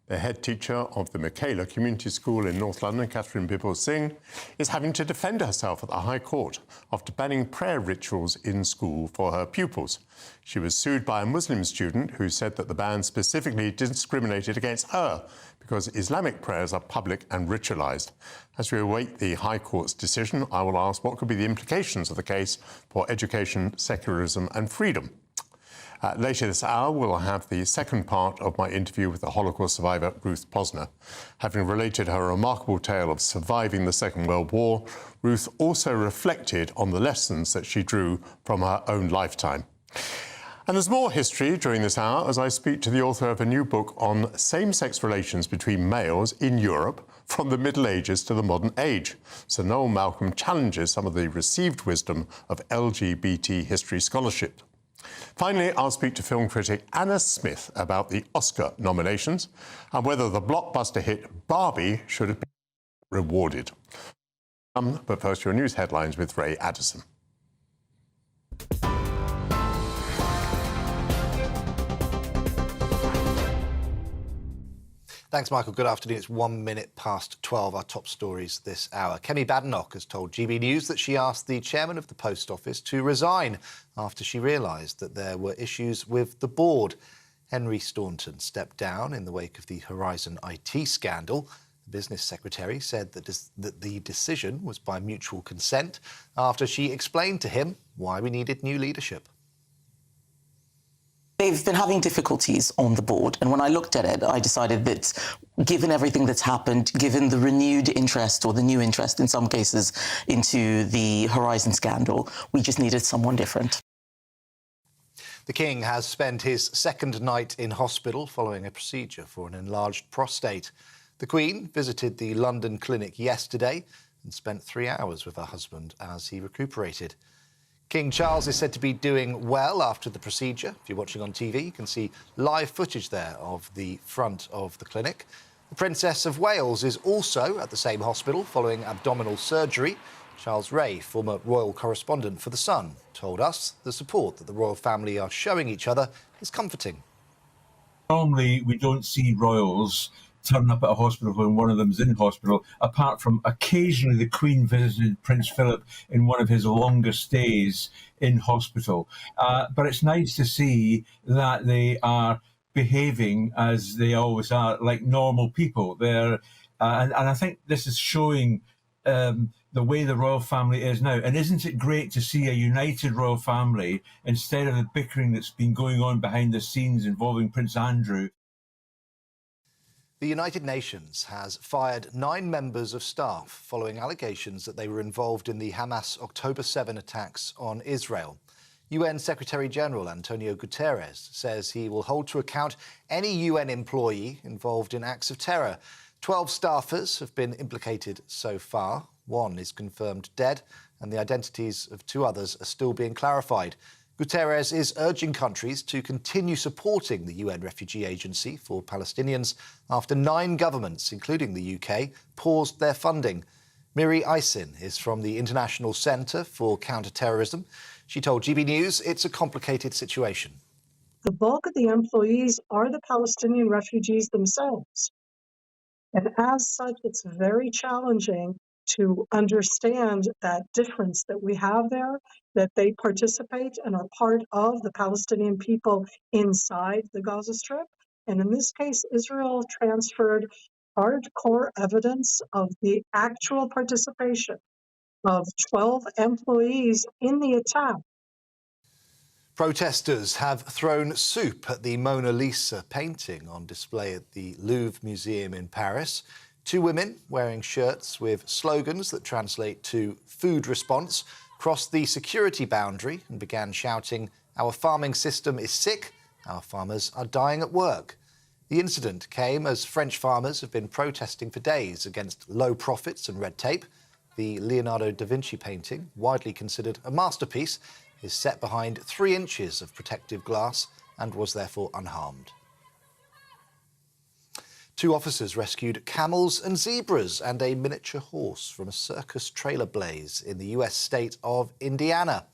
The head teacher of the Michaela Community School in North London, Catherine Bibble Singh, is having to defend herself at the High Court after banning prayer rituals in school for her pupils. She was sued by a Muslim student who said that the ban specifically discriminated against her because Islamic prayers are public and ritualised. As we await the High Court's decision, I will ask what could be the implications of the case for education, secularism and freedom. Later this hour, we'll have the second part of my interview with the Holocaust survivor Ruth Posner. Having related her remarkable tale of surviving the Second World War, Ruth also reflected on the lessons that she drew from her own lifetime. And there's more history during this hour as I speak to the author of a new book on same-sex relations between males in Europe from the Middle Ages to the modern age. Sir Noel Malcolm challenges some of the received wisdom of LGBT history scholarship. Finally, I'll speak to film critic Anna Smith about the Oscar nominations and whether the blockbuster hit Barbie should have been rewarded. But first, your news headlines with Ray Addison. Thanks, Michael. Good afternoon. It's 1 minute past 12. Our top stories this hour. Kemi Badenoch has told GB News that she asked the chairman of the Post Office to resign after she realised that there were issues with the board. Henry Staunton stepped down in the wake of the Horizon IT scandal. The business secretary said that the decision was by mutual consent after she explained to him why we needed new leadership. They've been having difficulties on the board, and when I looked at it, I decided that given everything that's happened, given the renewed interest, or the new interest in some cases, into the Horizon scandal, we just needed someone different. The King has spent his second night in hospital following a procedure for an enlarged prostate. The Queen visited the London clinic yesterday and spent 3 hours with her husband as he recuperated. King Charles is said to be doing well after the procedure. If you're watching on TV, you can see live footage there of the front of the clinic. The Princess of Wales is also at the same hospital following abdominal surgery. Charles Ray, former royal correspondent for The Sun, told us the support that the royal family are showing each other is comforting. Normally, we don't see royals turn up at a hospital when one of them's in hospital, apart from occasionally the Queen visited Prince Philip in one of his longer stays in hospital. But it's nice to see that they are behaving as they always are, like normal people. And I think this is showing the way the royal family is now. And isn't it great to see a united royal family instead of the bickering that's been going on behind the scenes involving Prince Andrew? The United Nations has fired 9 members of staff following allegations that they were involved in the Hamas October 7 attacks on Israel. UN Secretary-General Antonio Guterres says he will hold to account any UN employee involved in acts of terror. 12 staffers have been implicated so far. 1 is confirmed dead, and the identities of 2 others are still being clarified. Guterres is urging countries to continue supporting the UN Refugee Agency for Palestinians after 9 governments, including the UK, paused their funding. Miri Aysin is from the International Centre for Counter-Terrorism. She told GB News it's a complicated situation. The bulk of the employees are the Palestinian refugees themselves. And as such, it's very challenging to understand that difference that we have there, that they participate and are part of the Palestinian people inside the Gaza Strip. And in this case, Israel transferred hardcore evidence of the actual participation of 12 employees in the attack. Protesters have thrown soup at the Mona Lisa painting on display at the Louvre Museum in Paris. 2 women wearing shirts with slogans that translate to food response crossed the security boundary and began shouting, "Our farming system is sick, our farmers are dying at work." The incident came as French farmers have been protesting for days against low profits and red tape. The Leonardo da Vinci painting, widely considered a masterpiece, is set behind 3 inches of protective glass and was therefore unharmed. 2 officers rescued camels and zebras and a miniature horse from a circus trailer blaze in the US state of Indiana.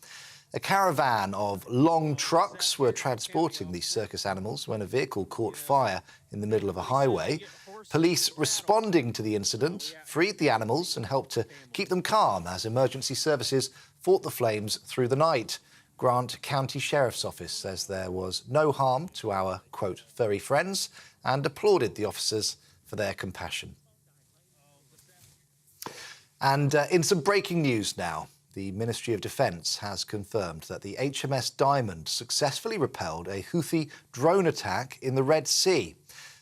A caravan of long trucks were transporting these circus animals when a vehicle caught fire in the middle of a highway. Police responding to the incident freed the animals and helped to keep them calm as emergency services fought the flames through the night. Grant County Sheriff's Office says there was no harm to our, quote, furry friends and applauded the officers for their compassion. And in some breaking news now, the Ministry of Defence has confirmed that the HMS Diamond successfully repelled a Houthi drone attack in the Red Sea.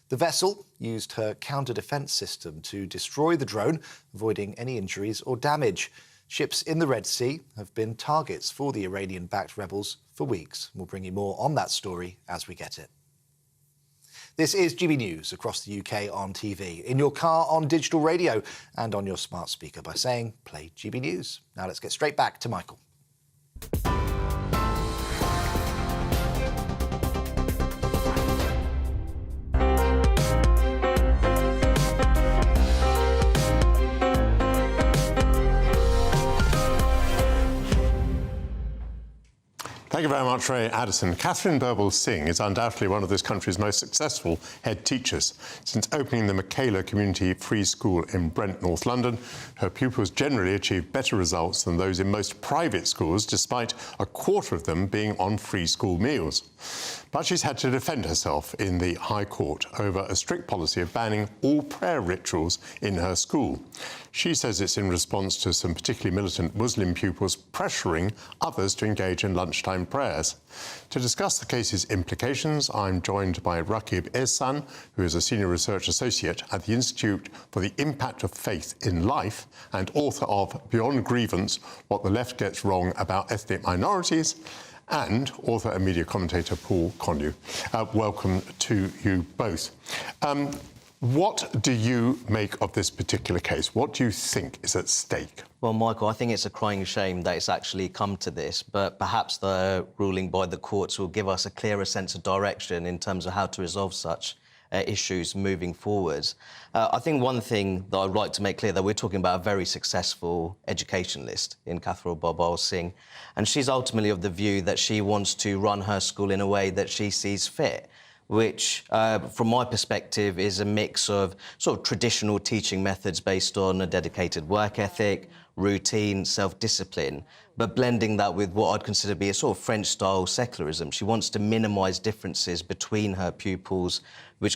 The vessel used her counter-defence system to destroy the drone, avoiding any injuries or damage. Ships in the Red Sea have been targets for the Iranian-backed rebels for weeks. We'll bring you more on that story as we get it. This is GB News across the UK on TV, in your car, on digital radio and on your smart speaker by saying, play GB News. Now let's get straight back to Michael. Thank you very much, Ray Addison. Catherine Birbal-Singh is undoubtedly one of this country's most successful head teachers. Since opening the Michaela Community Free School in Brent, North London, her pupils generally achieve better results than those in most private schools, despite a quarter of them being on free school meals. But she's had to defend herself in the High Court over a strict policy of banning all prayer rituals in her school. She says it's in response to some particularly militant Muslim pupils pressuring others to engage in lunchtime prayers. To discuss the case's implications, I'm joined by Rakib Ehsan, who is a senior research associate at the Institute for the Impact of Faith in Life and author of Beyond Grievance, What the Left Gets Wrong About Ethnic Minorities, and author and media commentator Paul Connew. Welcome to you both. What do you make of this particular case? What do you think is at stake? Well, Michael, I think it's a crying shame that it's actually come to this, but perhaps the ruling by the courts will give us a clearer sense of direction in terms of how to resolve such issues moving forwards. I think one thing that I'd like to make clear, that we're talking about a very successful educationalist in Kathryn Bobal Singh, and she's ultimately of the view that she wants to run her school in a way that she sees fit, which, from my perspective, is a mix of sort of traditional teaching methods based on a dedicated work ethic, routine, self-discipline, but blending that with what I'd consider to be a sort of French-style secularism. She wants to minimise differences between her pupils,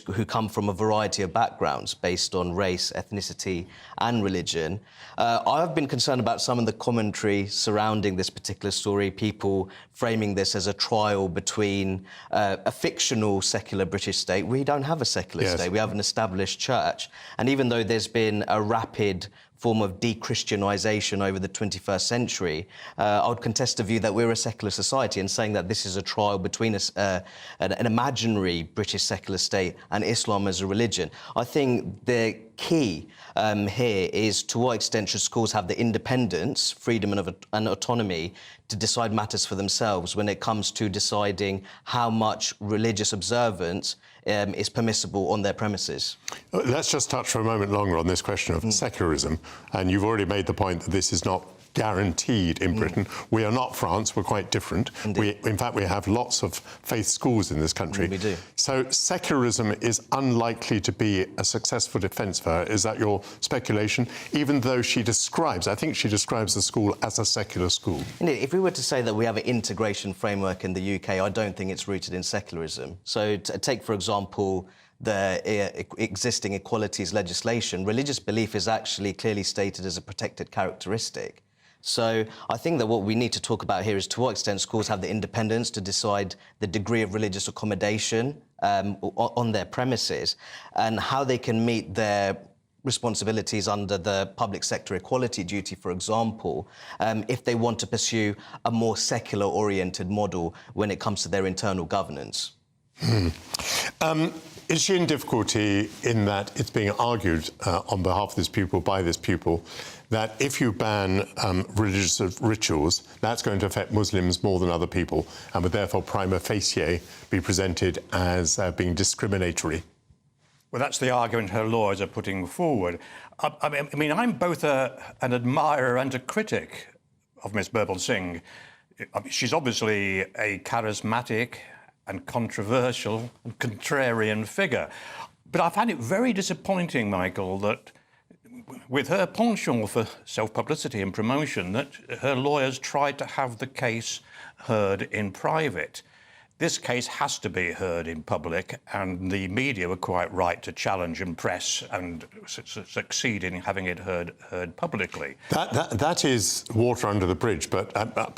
who come from a variety of backgrounds based on race, ethnicity and religion. I've been concerned about some of the commentary surrounding this particular story, people framing this as a trial between a fictional secular British state. We don't have a secular state, we have an established church. And even though there's been a rapid form of de-Christianisation over the 21st century, I would contest the view that we're a secular society, and saying that this is a trial between an imaginary British secular state and Islam as a religion. I think the key here is to what extent should schools have the independence, freedom and autonomy to decide matters for themselves when it comes to deciding how much religious observance is permissible on their premises. Let's just touch for a moment longer on this question of secularism. And you've already made the point that this is not guaranteed in Britain. We are not France, we're quite different. In fact, we have lots of faith schools in this country. We do. So secularism is unlikely to be a successful defence for her. Is that your speculation? Even though I think she describes the school as a secular school. Indeed, if we were to say that we have an integration framework in the UK, I don't think it's rooted in secularism. So take, for example, the existing equalities legislation. Religious belief is actually clearly stated as a protected characteristic. So I think that what we need to talk about here is to what extent schools have the independence to decide the degree of religious accommodation on their premises, and how they can meet their responsibilities under the public sector equality duty, for example, if they want to pursue a more secular-oriented model when it comes to their internal governance. Is she in difficulty in that it's being argued on behalf of this pupil, by this pupil, that if you ban religious rituals, that's going to affect Muslims more than other people, and would therefore prima facie be presented as being discriminatory? Well, that's the argument her lawyers are putting forward. I mean, I'm both an admirer and a critic of Miss Birbal Singh. She's obviously a charismatic and controversial and contrarian figure. But I find it very disappointing, Michael, that with her penchant for self-publicity and promotion, that her lawyers tried to have the case heard in private. This case has to be heard in public, and the media were quite right to challenge and press and succeed in having it heard publicly. That is water under the bridge, but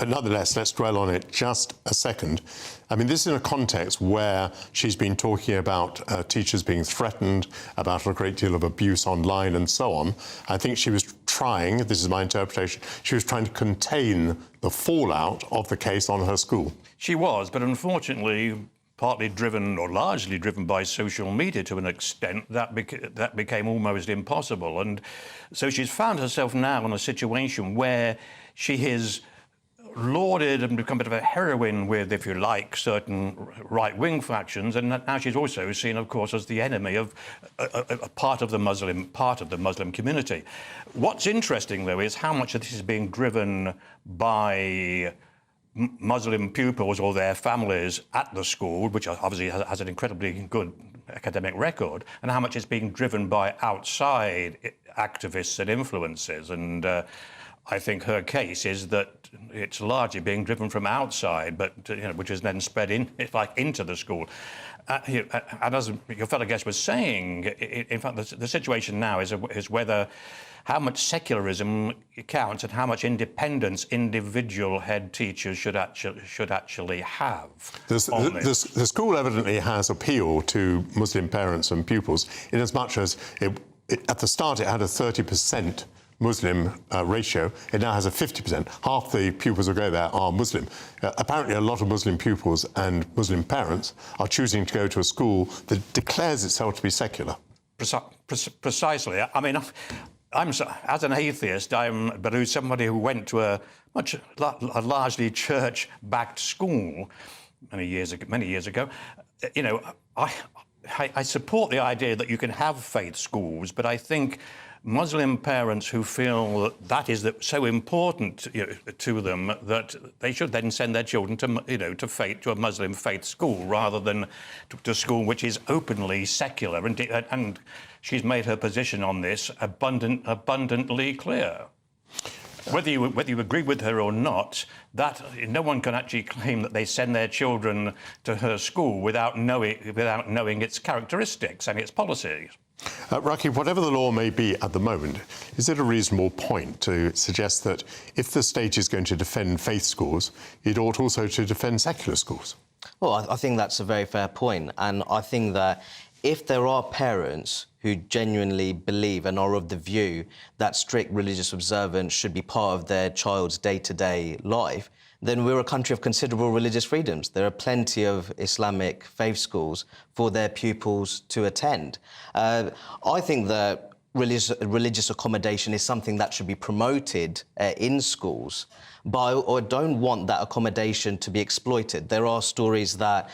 nonetheless, let's dwell on it just a second. I mean, this is in a context where she's been talking about teachers being threatened, about a great deal of abuse online and so on. I think she was trying, this is my interpretation, she was trying to contain the fallout of the case on her school. She was, but unfortunately, partly driven or largely driven by social media to an extent, that became almost impossible. And so she's found herself now in a situation where she is lauded and become a bit of a heroine with, if you like, certain right-wing factions, and now she's also seen, of course, as the enemy of a part of the Muslim community. What's interesting, though, is how much of this is being driven by Muslim pupils or their families at the school, which obviously has an incredibly good academic record, and how much is being driven by outside activists and influences. And I think her case is that it's largely being driven from outside, but which is then spread into the school. And as your fellow guest was saying, in fact, the situation now is whether how much secularism counts and how much independence individual head teachers should actually have. The school evidently has appeal to Muslim parents and pupils, in as much as at the start it had a 30% Muslim ratio. It now has a 50%. Half the pupils who go there are Muslim. Apparently a lot of Muslim pupils and Muslim parents are choosing to go to a school that declares itself to be secular. Precisely. I mean, as an atheist, but somebody who went to a largely church-backed school many years ago. I support the idea that you can have faith schools, but I think Muslim parents who feel that that is so important to them that they should then send their children to a Muslim faith school rather than to school which is openly secular. And she's made her position on this abundantly clear. Whether you agree with her or not, that no one can actually claim that they send their children to her school without knowing its characteristics and its policies. Rakib, whatever the law may be at the moment, is it a reasonable point to suggest that if the state is going to defend faith schools, it ought also to defend secular schools? Well, I think that's a very fair point, and I think that if there are parents who genuinely believe and are of the view that strict religious observance should be part of their child's day-to-day life, then we're a country of considerable religious freedoms. There are plenty of Islamic faith schools for their pupils to attend. I think that religious accommodation is something that should be promoted in schools, but I don't want that accommodation to be exploited. There are stories that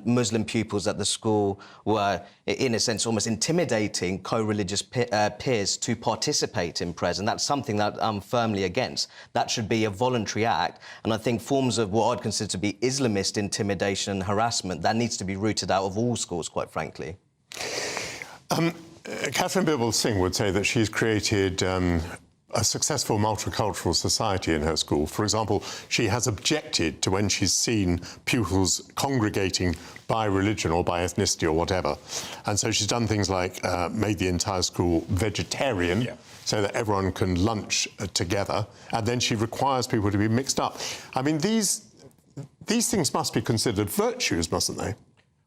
Muslim pupils at the school were, in a sense, almost intimidating co-religious peers to participate in prayers, and that's something that I'm firmly against. That should be a voluntary act, and I think forms of what I'd consider to be Islamist intimidation and harassment, that needs to be rooted out of all schools, quite frankly. Catherine Bibbell-Singh would say that she's created a successful multicultural society in her school. For example, she has objected to when she's seen pupils congregating by religion or by ethnicity or whatever. And so she's done things like made the entire school vegetarian, so that everyone can lunch together. And then she requires people to be mixed up. I mean, these things must be considered virtues, mustn't they?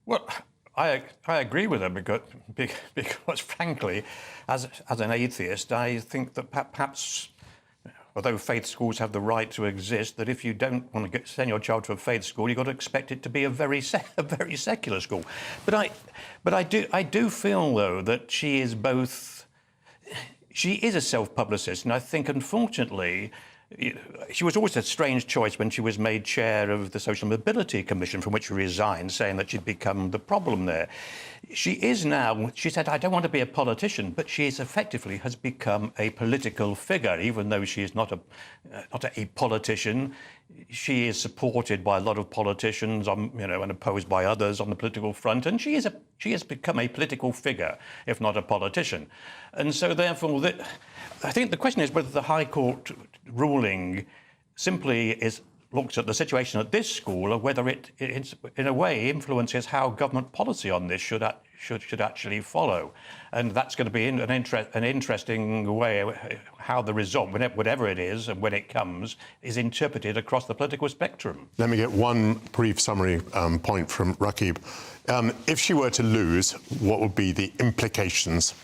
Well, I agree with her because frankly, as an atheist, I think that perhaps, although faith schools have the right to exist, that if you don't want to send your child to a faith school, you've got to expect it to be a very secular school. But I do feel, though, that she is a self-publicist, and I think, unfortunately, she was always a strange choice when she was made chair of the Social Mobility Commission, from which she resigned, saying that she'd become the problem there. She is now, she said, I don't want to be a politician, but she is effectively has become a political figure, even though she is not a politician. She is supported by a lot of politicians, and opposed by others on the political front, and she has become a political figure, if not a politician. And so, therefore, I think the question is whether the High Court ruling simply looks at the situation at this school, or whether it in a way influences how government policy on this should actually follow. And that's going to be an interesting way how the result, whatever it is and when it comes, is interpreted across the political spectrum. Let me get one brief summary point from Rakib. If she were to lose, what would be the implications?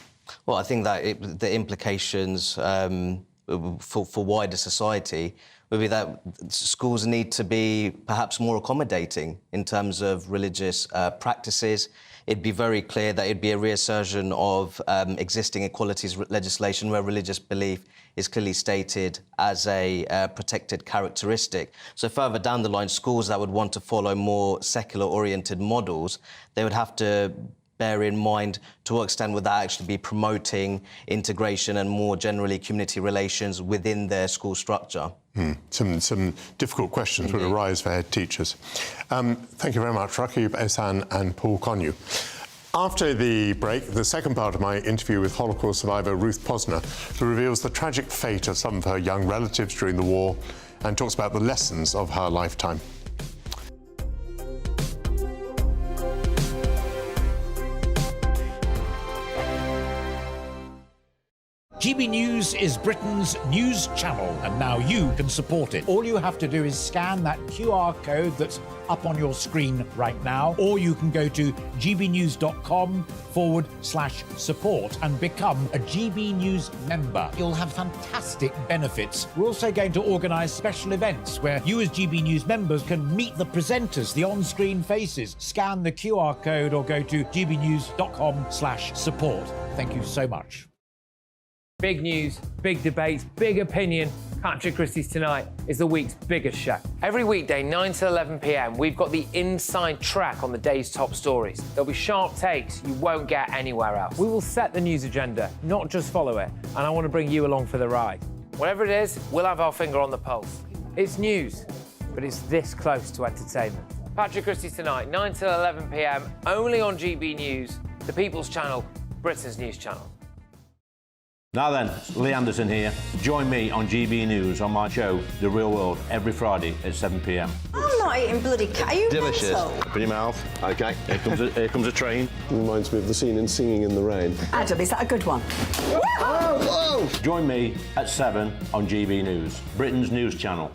Well, I think that the implications for wider society would be that schools need to be perhaps more accommodating in terms of religious practices. It'd be very clear that it'd be a reassertion of existing equalities legislation where religious belief is clearly stated as a protected characteristic. So further down the line, schools that would want to follow more secular-oriented models, they would have to bear in mind to what extent would that actually be promoting integration and more generally community relations within their school structure. Some difficult questions would arise for head teachers. Thank you very much, Rakib Ehsan and Paul Connew. After the break, the second part of my interview with Holocaust survivor Ruth Posner, who reveals the tragic fate of some of her young relatives during the war and talks about the lessons of her lifetime. GB News is Britain's news channel, and now you can support it. All you have to do is scan that QR code that's up on your screen right now, or you can go to gbnews.com/support and become a GB News member. You'll have fantastic benefits. We're also going to organise special events where you as GB News members can meet the presenters, the on-screen faces. Scan the QR code or go to gbnews.com/support. Thank you so much. Big news, big debates, big opinion. Patrick Christie's Tonight is the week's biggest show. Every weekday, 9 to 11 p.m, we've got the inside track on the day's top stories. There'll be sharp takes you won't get anywhere else. We will set the news agenda, not just follow it, and I want to bring you along for the ride. Whatever it is, we'll have our finger on the pulse. It's news, but it's this close to entertainment. Patrick Christie's Tonight, 9 to 11 p.m, only on GB News, the People's Channel, Britain's news channel. Now then, Lee Anderson here. Join me on GB News on my show, The Real World, every Friday at 7 p.m. I'm not eating bloody cat. Are you Delicious. mental? Open your mouth. OK, here comes a train. Reminds me of the scene in Singing in the Rain. Adam, is that a good one? Whoa! Join me at 7 on GB News, Britain's news channel.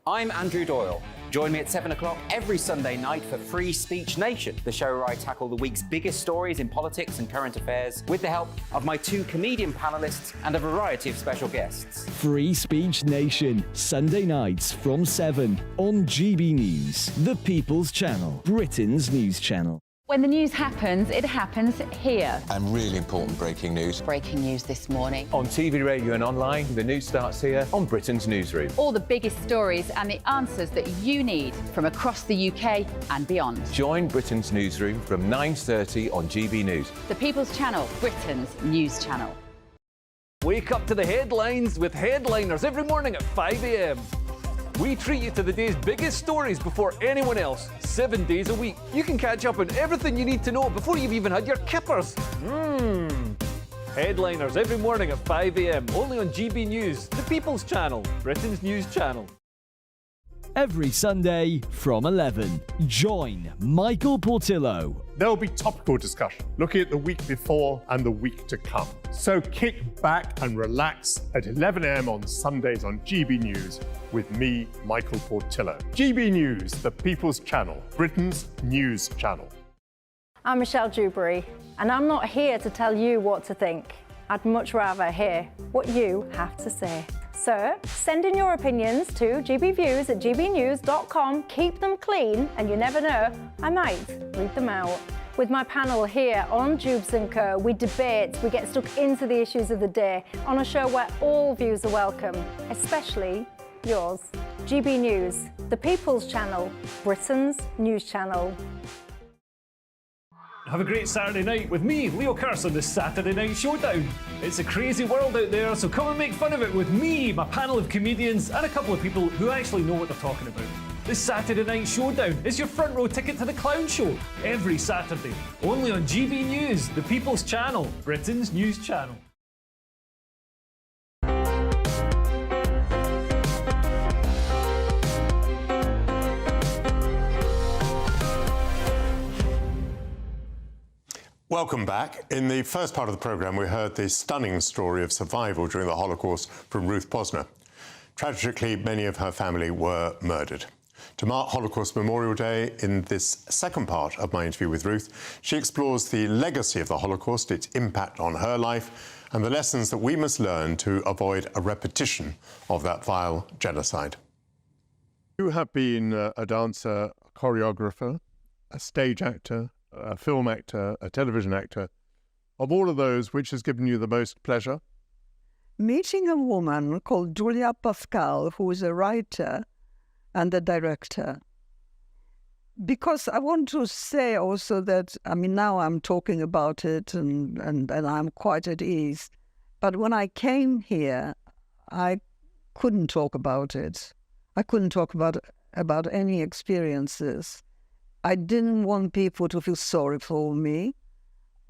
I'm Andrew Doyle. Join me at 7 o'clock every Sunday night for Free Speech Nation, the show where I tackle the week's biggest stories in politics and current affairs with the help of my two comedian panellists and a variety of special guests. Free Speech Nation, Sunday nights from 7 on GB News, the People's Channel, Britain's news channel. When the news happens, it happens here. And really important breaking news. Breaking news this morning. On TV, radio and online, the news starts here on Britain's Newsroom. All the biggest stories and the answers that you need from across the UK and beyond. Join Britain's Newsroom from 9:30 on GB News. The People's Channel, Britain's news channel. Wake up to the headlines with Headliners every morning at 5 a.m. We treat you to the day's biggest stories before anyone else, 7 days a week. You can catch up on everything you need to know before you've even had your kippers. Headliners every morning at 5 a.m, only on GB News, the People's Channel, Britain's news channel. Every Sunday from 11, join Michael Portillo. There'll be topical discussion, looking at the week before and the week to come. So kick back and relax at 11 a.m. on Sundays on GB News with me, Michael Portillo. GB News, the People's Channel, Britain's news channel. I'm Michelle Dewberry, and I'm not here to tell you what to think. I'd much rather hear what you have to say. So send in your opinions to gbviews@gbnews.com. Keep them clean, and you never know, I might read them out. With my panel here on Jubes & Co, we debate, we get stuck into the issues of the day on a show where all views are welcome, especially yours. GB News, the People's Channel, Britain's news channel. Have a great Saturday night with me, Leo Carson, this Saturday Night Showdown. It's a crazy world out there, so come and make fun of it with me, my panel of comedians, and a couple of people who actually know what they're talking about. This Saturday Night Showdown is your front row ticket to the clown show, every Saturday, only on GB News, the People's Channel, Britain's news channel. Welcome back. In the first part of the programme, we heard the stunning story of survival during the Holocaust from Ruth Posner. Tragically, many of her family were murdered. To mark Holocaust Memorial Day, in this second part of my interview with Ruth, she explores the legacy of the Holocaust, its impact on her life, and the lessons that we must learn to avoid a repetition of that vile genocide. You have been a dancer, a choreographer, a stage actor, a film actor, a television actor. Of all of those, which has given you the most pleasure? Meeting a woman called Julia Pascal, who is a writer and a director. Because I want to say also that, I mean, now I'm talking about it and I'm quite at ease. But when I came here, I couldn't talk about it. I couldn't talk about any experiences. I didn't want people to feel sorry for me.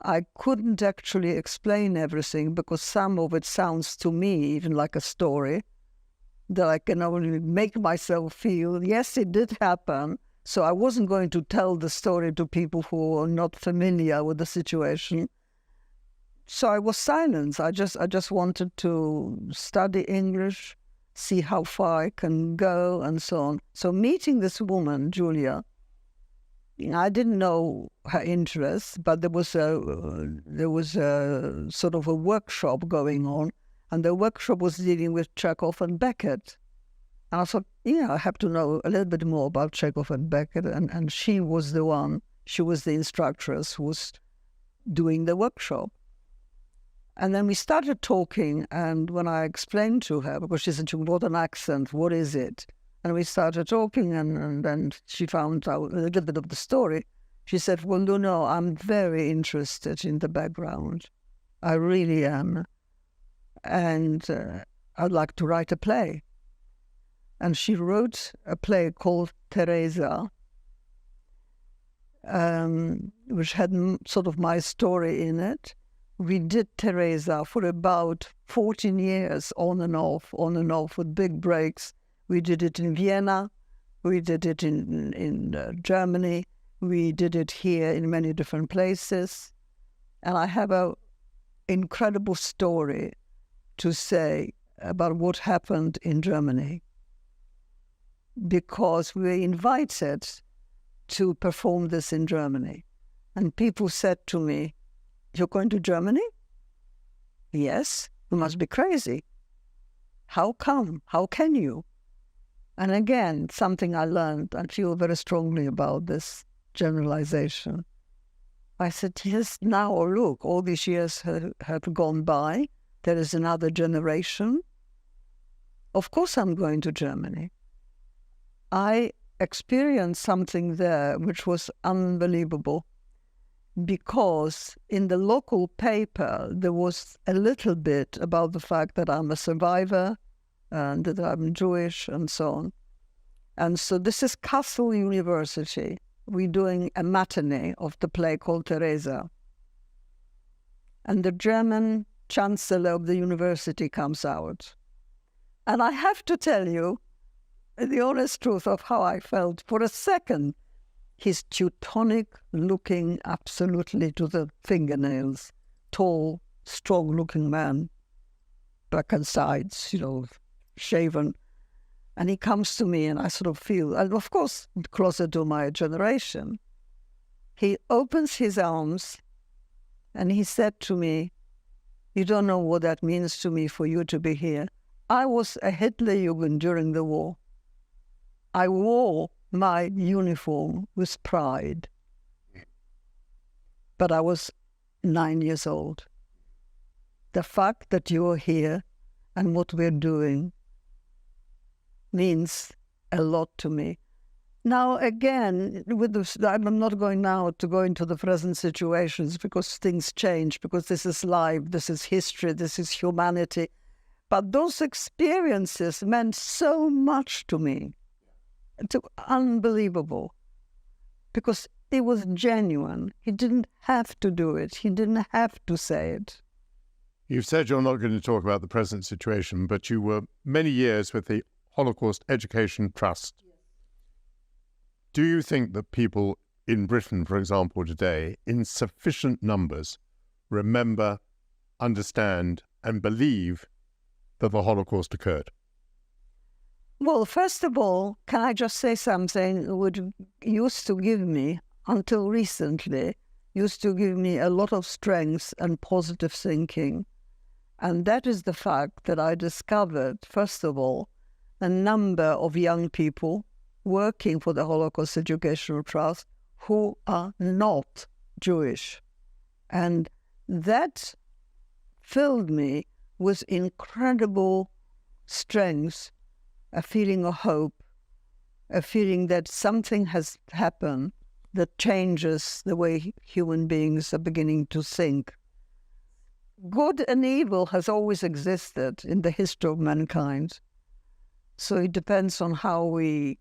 I couldn't actually explain everything because some of it sounds to me even like a story that I can only make myself feel, yes, it did happen. So I wasn't going to tell the story to people who are not familiar with the situation. So I was silent. I just wanted to study English, see how far I can go and so on. So meeting this woman, Julia, I didn't know her interests, but there was a sort of a workshop going on, and the workshop was dealing with Chekhov and Beckett. And I thought, yeah, I have to know a little bit more about Chekhov and Beckett, and she was the one, she was the instructress who was doing the workshop. And then we started talking, and when I explained to her, because she said, "What an accent, what is it?" And we started talking, and then she found out a little bit of the story. She said, "Well, I'm very interested in the background. I really am. And I'd like to write a play." And she wrote a play called Teresa, which had sort of my story in it. We did Teresa for about 14 years, on and off, with big breaks. We did it in Vienna, we did it in Germany, we did it here in many different places. And I have an incredible story to say about what happened in Germany, because we were invited to perform this in Germany. And people said to me, "You're going to Germany?" "Yes, you must be crazy. How come? How can you?" And again, something I learned and feel very strongly about this generalization. I said, yes, now look, all these years have gone by. There is another generation. Of course I'm going to Germany. I experienced something there which was unbelievable, because in the local paper there was a little bit about the fact that I'm a survivor and that I'm Jewish and so on. And so this is Kassel University. We're doing a matinee of the play called Teresa. And the German chancellor of the university comes out. And I have to tell you the honest truth of how I felt. For a second, he's Teutonic looking absolutely to the fingernails, tall, strong looking man, back and sides, shaven. And he comes to me and I sort of feel, and of course, closer to my generation. He opens his arms and he said to me, "You don't know what that means to me for you to be here. I was a Hitlerjugend during the war. I wore my uniform with pride. But I was 9 years old. The fact that you're here and what we're doing means a lot to me." Now, again, I'm not going now to go into the present situations because things change, because this is life, this is history, this is humanity. But those experiences meant so much to me. It's unbelievable, because it was genuine. He didn't have to do it. He didn't have to say it. You've said you're not going to talk about the present situation, but you were many years with the Holocaust Education Trust. Do you think that people in Britain, for example, today, in sufficient numbers, remember, understand, and believe that the Holocaust occurred? Well, first of all, can I just say something which used to give me, until recently, used to give me a lot of strength and positive thinking. And that is the fact that I discovered, first of all, a number of young people working for the Holocaust Educational Trust who are not Jewish. And that filled me with incredible strength, a feeling of hope, a feeling that something has happened that changes the way human beings are beginning to think. Good and evil has always existed in the history of mankind. So it depends on how we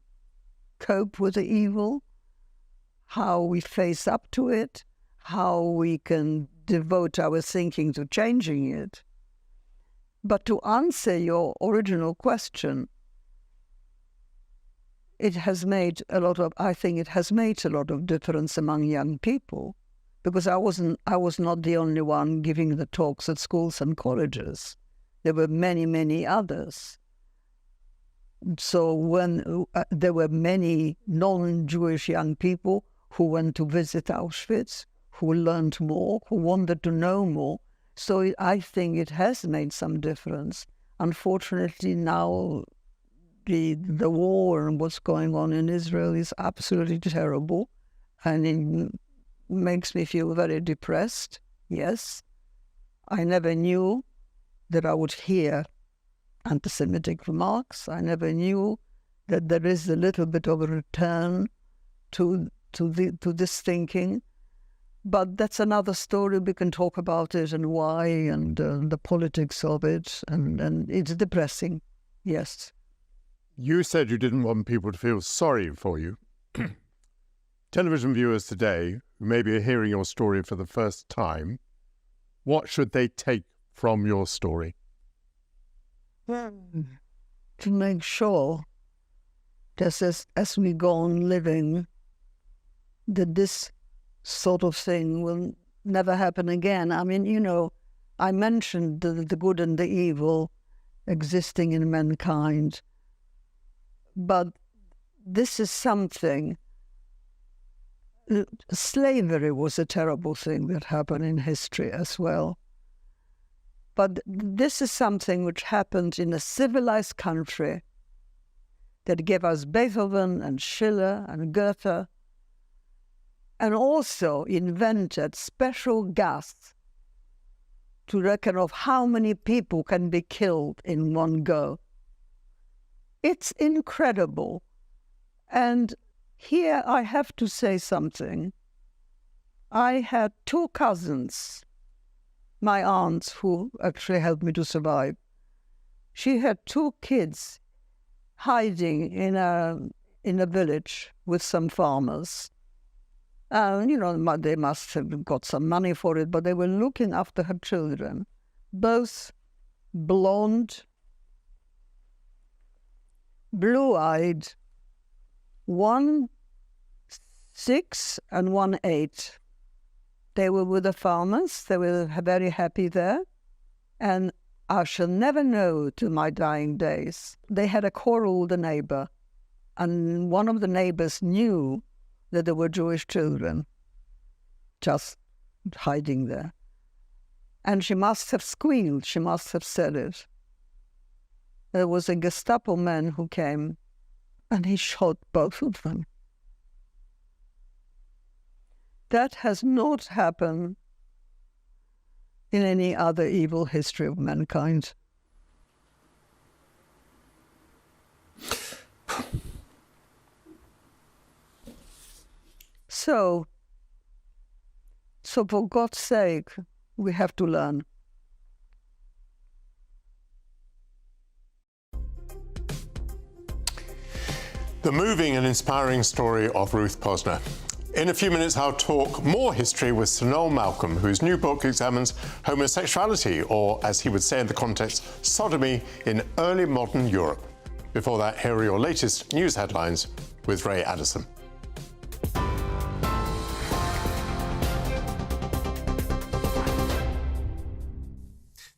cope with the evil, how we face up to it, how we can devote our thinking to changing it. But to answer your original question, it has made a lot of, I think it has made a lot of difference among young people, because I was not the only one giving the talks at schools and colleges. There were many, many others. So when there were many non-Jewish young people who went to visit Auschwitz, who learned more, who wanted to know more. So I think it has made some difference. Unfortunately, now the war and what's going on in Israel is absolutely terrible, and it makes me feel very depressed, yes. I never knew that I would hear anti-Semitic remarks. I never knew that there is a little bit of a return to this thinking. But that's another story. We can talk about it and why and the politics of it. And it's depressing, yes. You said you didn't want people to feel sorry for you. Television viewers today, who maybe are hearing your story for the first time, what should they take from your story? To make sure that as we go on living, that this sort of thing will never happen again. I mean, you know, I mentioned the good and the evil existing in mankind, but this is something. Slavery was a terrible thing that happened in history as well. But this is something which happened in a civilized country that gave us Beethoven and Schiller and Goethe, and also invented special gas to reckon of how many people can be killed in one go. It's incredible. And here I have to say something. I had two cousins, my aunts, who actually helped me to survive. She had two kids hiding in a village with some farmers. You know, they must have got some money for it, but they were looking after her children, both blonde, blue-eyed, 1 6 and 1 8. They were with the farmers. They were very happy there. And I shall never know to my dying days. They had a quarrel with a neighbor, and one of the neighbors knew that there were Jewish children just hiding there. And she must have squealed. She must have said it. There was a Gestapo man who came, and he shot both of them. That has not happened in any other evil history of mankind. So for God's sake, we have to learn. The moving and inspiring story of Ruth Posner. In a few minutes, I'll talk more history with Sir Noel Malcolm, whose new book examines homosexuality, or as he would say in the context, sodomy in early modern Europe. Before that, here are your latest news headlines with Ray Addison.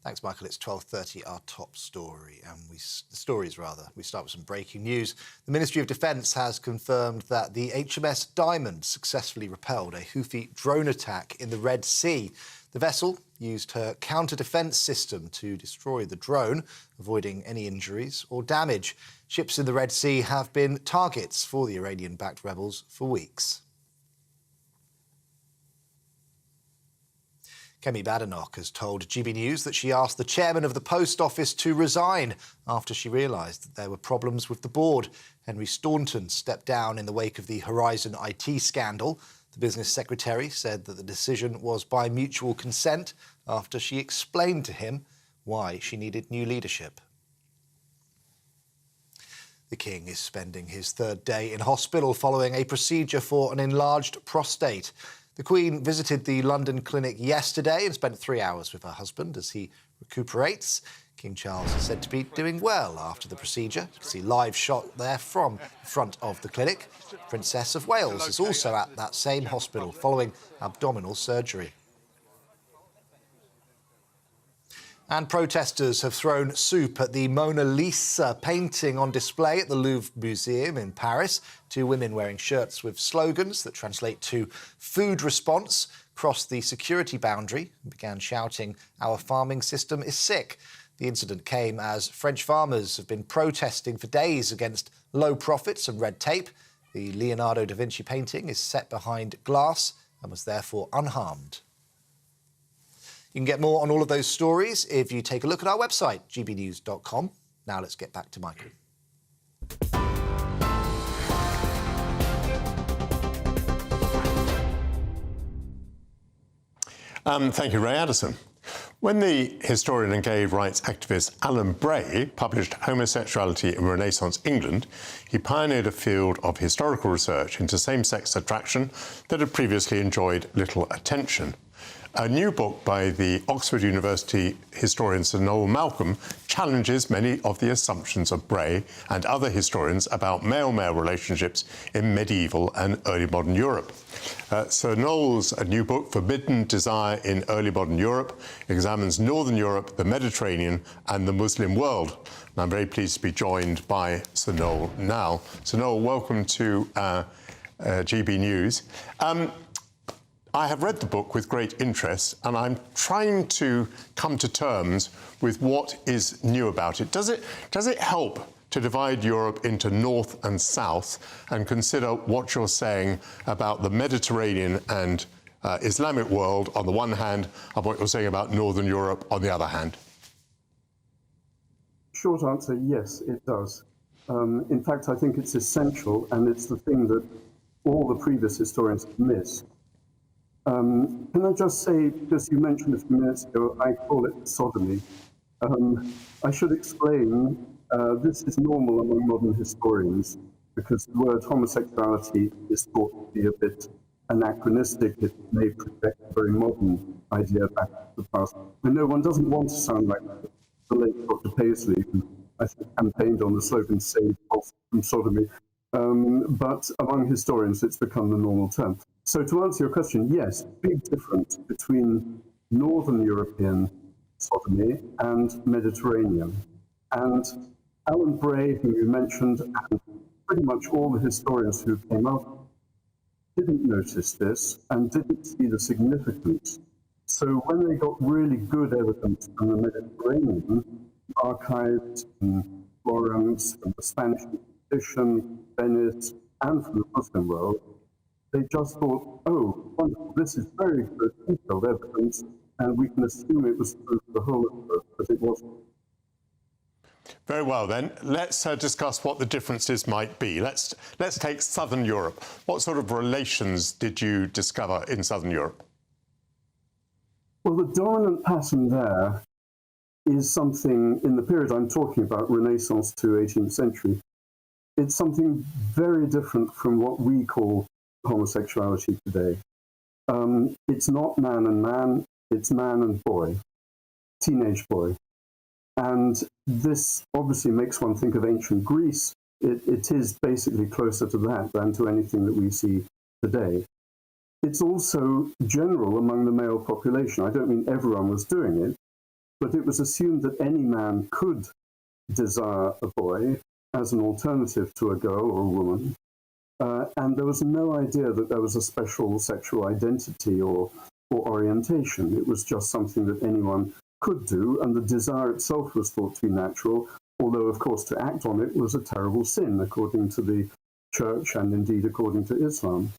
Thanks, Michael. It's 12:30, our top story. And we start with some breaking news. The Ministry of Defence has confirmed that the HMS Diamond successfully repelled a Houthi drone attack in the Red Sea. The vessel used her counter-defence system to destroy the drone, avoiding any injuries or damage. Ships in the Red Sea have been targets for the Iranian-backed rebels for weeks. Kemi Badenoch has told GB News that she asked the chairman of the Post Office to resign after she realised that there were problems with the board. Henry Staunton stepped down in the wake of the Horizon IT scandal. The business secretary said that the decision was by mutual consent after she explained to him why she needed new leadership. The King is spending his third day in hospital following a procedure for an enlarged prostate. The Queen visited the London clinic yesterday and spent 3 hours with her husband as he recuperates. King Charles is said to be doing well after the procedure. You can see live shot there from the front of the clinic. Princess of Wales is also at that same hospital following abdominal surgery. And protesters have thrown soup at the Mona Lisa painting on display at the Louvre Museum in Paris. Two women wearing shirts with slogans that translate to food response crossed the security boundary and began shouting, "Our farming system is sick." The incident came as French farmers have been protesting for days against low profits and red tape. The Leonardo da Vinci painting is set behind glass and was therefore unharmed. You can get more on all of those stories if you take a look at our website, gbnews.com. Now let's get back to Michael. Thank you, Ray Addison. When the historian and gay rights activist Alan Bray published Homosexuality in Renaissance England, he pioneered a field of historical research into same-sex attraction that had previously enjoyed little attention. A new book by the Oxford University historian Sir Noel Malcolm challenges many of the assumptions of Bray and other historians about male-male relationships in medieval and early modern Europe. Sir Noel's new book, Forbidden Desire in Early Modern Europe, examines Northern Europe, the Mediterranean and the Muslim world. And I'm very pleased to be joined by Sir Noel now. Sir Noel, welcome to GB News. I have read the book with great interest, and I'm trying to come to terms with what is new about it. Does it help to divide Europe into North and South and consider what you're saying about the Mediterranean and Islamic world on the one hand, and what you're saying about Northern Europe on the other hand? Short answer, yes, it does. In fact, I think it's essential, and it's the thing that all the previous historians have missed. Can I just say, because you mentioned a few minutes ago, I call it sodomy. I should explain, this is normal among modern historians, because the word homosexuality is thought to be a bit anachronistic. It may project a very modern idea back to the past. I know one doesn't want to sound like the late Dr. Paisley, who I think campaigned on the slogan, "Save us from sodomy." But among historians, it's become the normal term. So to answer your question, yes, big difference between Northern European sodomy and Mediterranean. And Alan Bray, who you mentioned, and pretty much all the historians who came up, didn't notice this and didn't see the significance. So when they got really good evidence from the Mediterranean, archives in Florence, from the Spanish Inquisition, Venice, and from the Muslim world, they just thought, oh, wonderful, this is very good detailed evidence, and we can assume it was true for the whole of Europe, but it wasn't. Very well, then. Let's discuss what the differences might be. Let's take Southern Europe. What sort of relations did you discover in Southern Europe? Well, the dominant pattern there is something, in the period I'm talking about, Renaissance to 18th century, it's something very different from what we call homosexuality today. It's not man and man, it's man and boy, teenage boy. And this obviously makes one think of ancient Greece. It is basically closer to that than to anything that we see today. It's also general among the male population. I don't mean everyone was doing it, but it was assumed that any man could desire a boy as an alternative to a girl or a woman. And there was no idea that there was a special sexual identity or orientation. It was just something that anyone could do, and the desire itself was thought to be natural, although, of course, to act on it was a terrible sin, according to the Church and indeed according to Islam.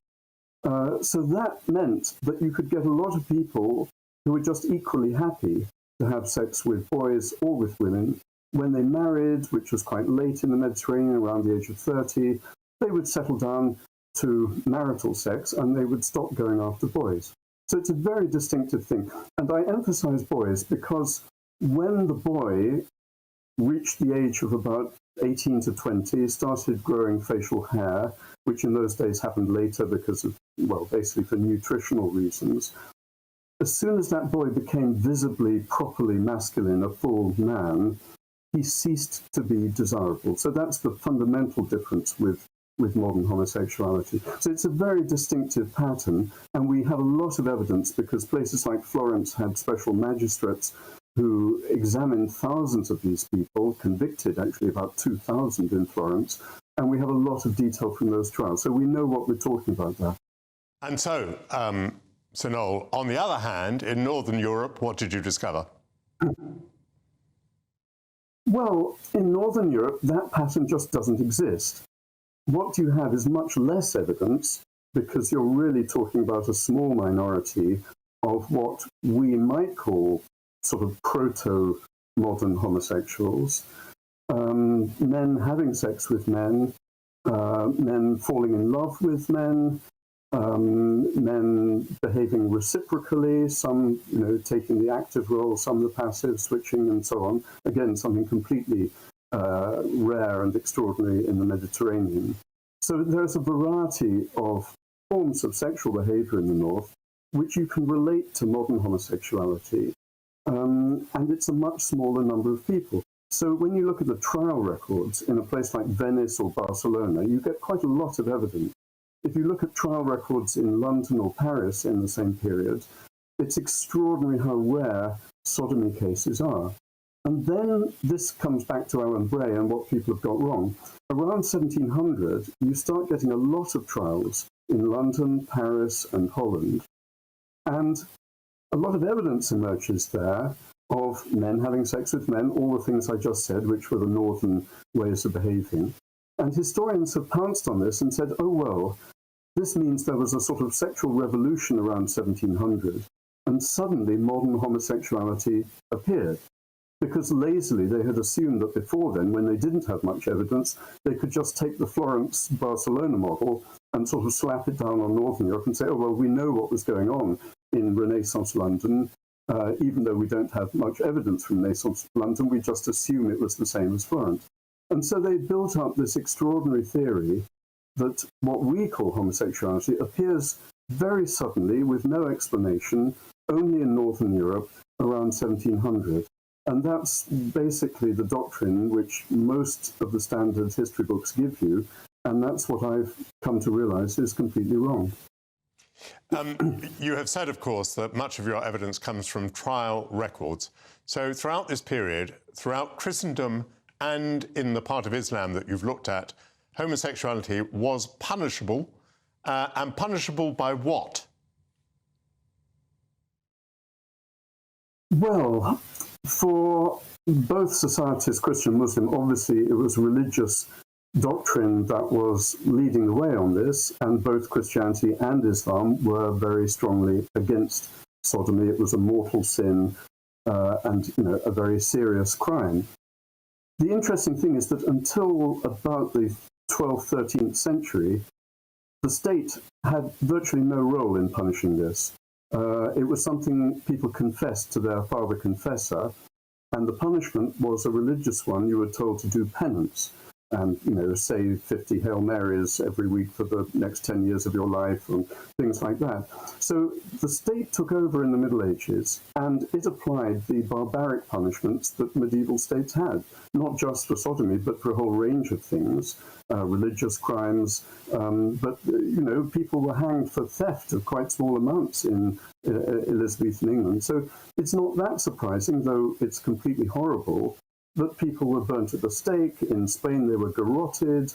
So that meant that you could get a lot of people who were just equally happy to have sex with boys or with women. When they married, which was quite late in the Mediterranean, around the age of 30, they would settle down to marital sex and they would stop going after boys. So it's a very distinctive thing. And I emphasize boys because when the boy reached the age of about 18 to 20, started growing facial hair, which in those days happened later because of, well, basically for nutritional reasons. As soon as that boy became visibly, properly masculine, a full man, he ceased to be desirable. So that's the fundamental difference with modern homosexuality. So it's a very distinctive pattern, and we have a lot of evidence because places like Florence had special magistrates who examined thousands of these people, convicted actually about 2,000 in Florence, and we have a lot of detail from those trials. So we know what we're talking about there. And so, Sir Noel, on the other hand, in Northern Europe, what did you discover? Well, in Northern Europe, that pattern just doesn't exist. What you have is much less evidence because you're really talking about a small minority of what we might call sort of proto-modern homosexuals, men having sex with men, men falling in love with men, men behaving reciprocally, some taking the active role, some the passive, switching and so on. Again, something completely rare and extraordinary in the Mediterranean. So there's a variety of forms of sexual behavior in the North which you can relate to modern homosexuality, and it's a much smaller number of people. So when you look at the trial records in a place like Venice or Barcelona, you get quite a lot of evidence. If you look at trial records in London or Paris in the same period, it's extraordinary how rare sodomy cases are. And then this comes back to Alan Bray and what people have got wrong. Around 1700, you start getting a lot of trials in London, Paris, and Holland. And a lot of evidence emerges there of men having sex with men, all the things I just said, which were the northern ways of behaving. And historians have pounced on this and said, oh, well, this means there was a sort of sexual revolution around 1700, and suddenly modern homosexuality appeared. Because lazily they had assumed that before then, when they didn't have much evidence, they could just take the Florence-Barcelona model and sort of slap it down on Northern Europe and say, oh, well, we know what was going on in Renaissance London, even though we don't have much evidence from Renaissance London, we just assume it was the same as Florence. And so they built up this extraordinary theory that what we call homosexuality appears very suddenly, with no explanation, only in Northern Europe around 1700. And that's basically the doctrine which most of the standard history books give you, and that's what I've come to realize is completely wrong. You have said, of course, that much of your evidence comes from trial records. So throughout this period, throughout Christendom and in the part of Islam that you've looked at, homosexuality was punishable, and punishable by what? Well, for both societies, Christian and Muslim, obviously it was religious doctrine that was leading the way on this, and both Christianity and Islam were very strongly against sodomy. It was a mortal sin and a very serious crime. The interesting thing is that until about the 12th, 13th century, the state had virtually no role in punishing this. It was something people confessed to their father confessor, and the punishment was a religious one. You were told to do penance and, say 50 Hail Marys every week for the next 10 years of your life and things like that. So the state took over in the Middle Ages, and it applied the barbaric punishments that medieval states had, not just for sodomy, but for a whole range of things, religious crimes. But people were hanged for theft of quite small amounts in Elizabethan England. So it's not that surprising, though it's completely horrible, that people were burnt at the stake. In Spain, they were garroted.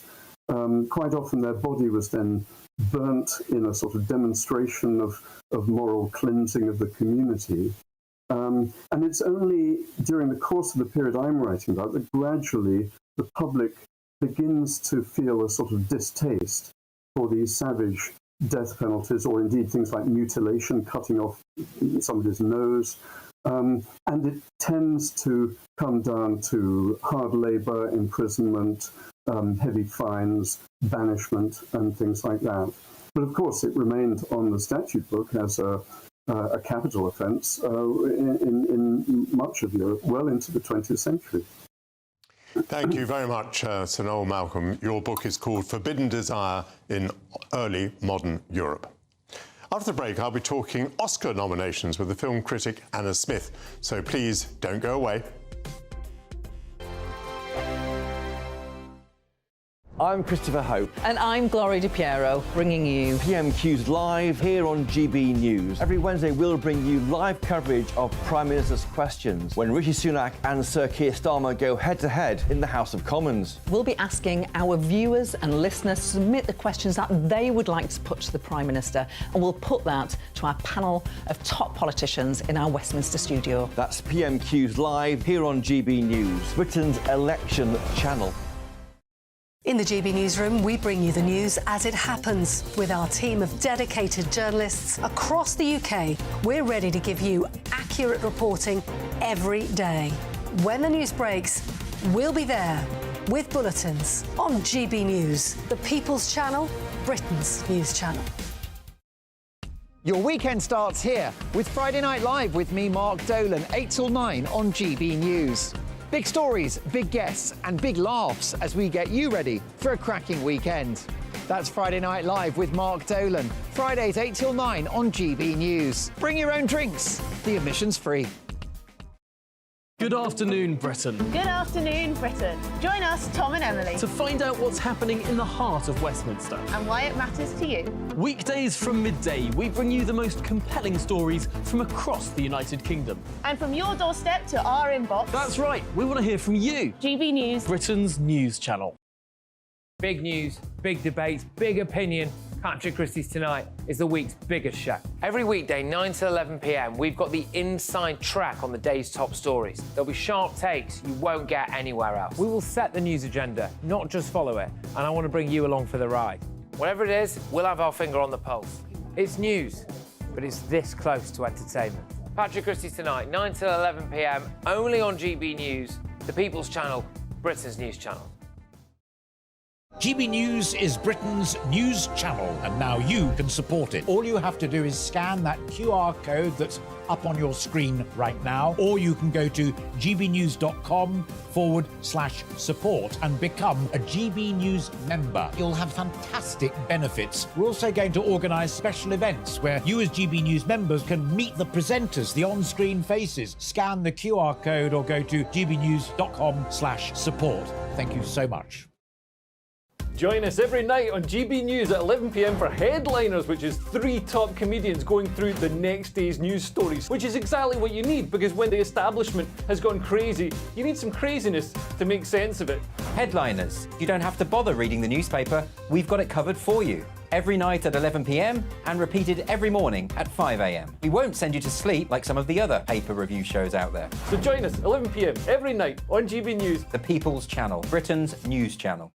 Quite often their body was then burnt in a sort of demonstration of moral cleansing of the community. And it's only during the course of the period I'm writing about that gradually the public begins to feel a sort of distaste for these savage death penalties, or indeed things like mutilation, cutting off somebody's nose. And it tends to come down to hard labor, imprisonment, heavy fines, banishment, and things like that. But of course, it remained on the statute book as a capital offence in much of Europe, well into the 20th century. Thank you very much, Sir Noel Malcolm. Your book is called Forbidden Desire in Early Modern Europe. After the break, I'll be talking Oscar nominations with the film critic Anna Smith, so please don't go away. I'm Christopher Hope. And I'm Gloria Di Piero, bringing you PMQ's Live here on GB News. Every Wednesday, we'll bring you live coverage of Prime Minister's questions when Rishi Sunak and Sir Keir Starmer go head-to-head in the House of Commons. We'll be asking our viewers and listeners to submit the questions that they would like to put to the Prime Minister, and we'll put that to our panel of top politicians in our Westminster studio. That's PMQ's Live here on GB News, Britain's election channel. In the GB Newsroom, we bring you the news as it happens. With our team of dedicated journalists across the UK, we're ready to give you accurate reporting every day. When the news breaks, we'll be there with bulletins on GB News, the People's Channel, Britain's news channel. Your weekend starts here with Friday Night Live with me, Mark Dolan, 8 till 9 on GB News. Big stories, big guests and big laughs as we get you ready for a cracking weekend. That's Friday Night Live with Mark Dolan. Fridays 8 till 9 on GB News. Bring your own drinks. The admission's free. Good afternoon, Britain. Good afternoon, Britain. Join us, Tom and Emily, To find out what's happening in the heart of Westminster. and why it matters to you. Weekdays from midday, we bring you the most compelling stories from across the United Kingdom. And from your doorstep to our inbox. That's right, we want to hear from you. GB News, Britain's news channel. Big news, big debates, big opinion. Patrick Christie's Tonight is the week's biggest show. Every weekday, 9 to 11 p.m, we've got the inside track on the day's top stories. There'll be sharp takes you won't get anywhere else. We will set the news agenda, not just follow it, and I want to bring you along for the ride. Whatever it is, we'll have our finger on the pulse. It's news, but it's this close to entertainment. Patrick Christie's Tonight, 9 to 11 p.m, only on GB News, the People's Channel, Britain's news channel. GB News is Britain's news channel, and now you can support it. All you have to do is scan that QR code that's up on your screen right now, or you can go to gbnews.com/support and become a GB News member. You'll have fantastic benefits. We're also going to organise special events where you as GB News members can meet the presenters, the on-screen faces. Scan the QR code or go to gbnews.com/support. Thank you so much. Join us every night on GB News at 11 p.m. for Headliners, which is 3 top comedians going through the next day's news stories, which is exactly what you need, because when the establishment has gone crazy, you need some craziness to make sense of it. Headliners. You don't have to bother reading the newspaper. We've got it covered for you. Every night at 11 p.m. and repeated every morning at 5 a.m. We won't send you to sleep like some of the other paper review shows out there. So join us 11 p.m. every night on GB News, the People's Channel, Britain's news channel.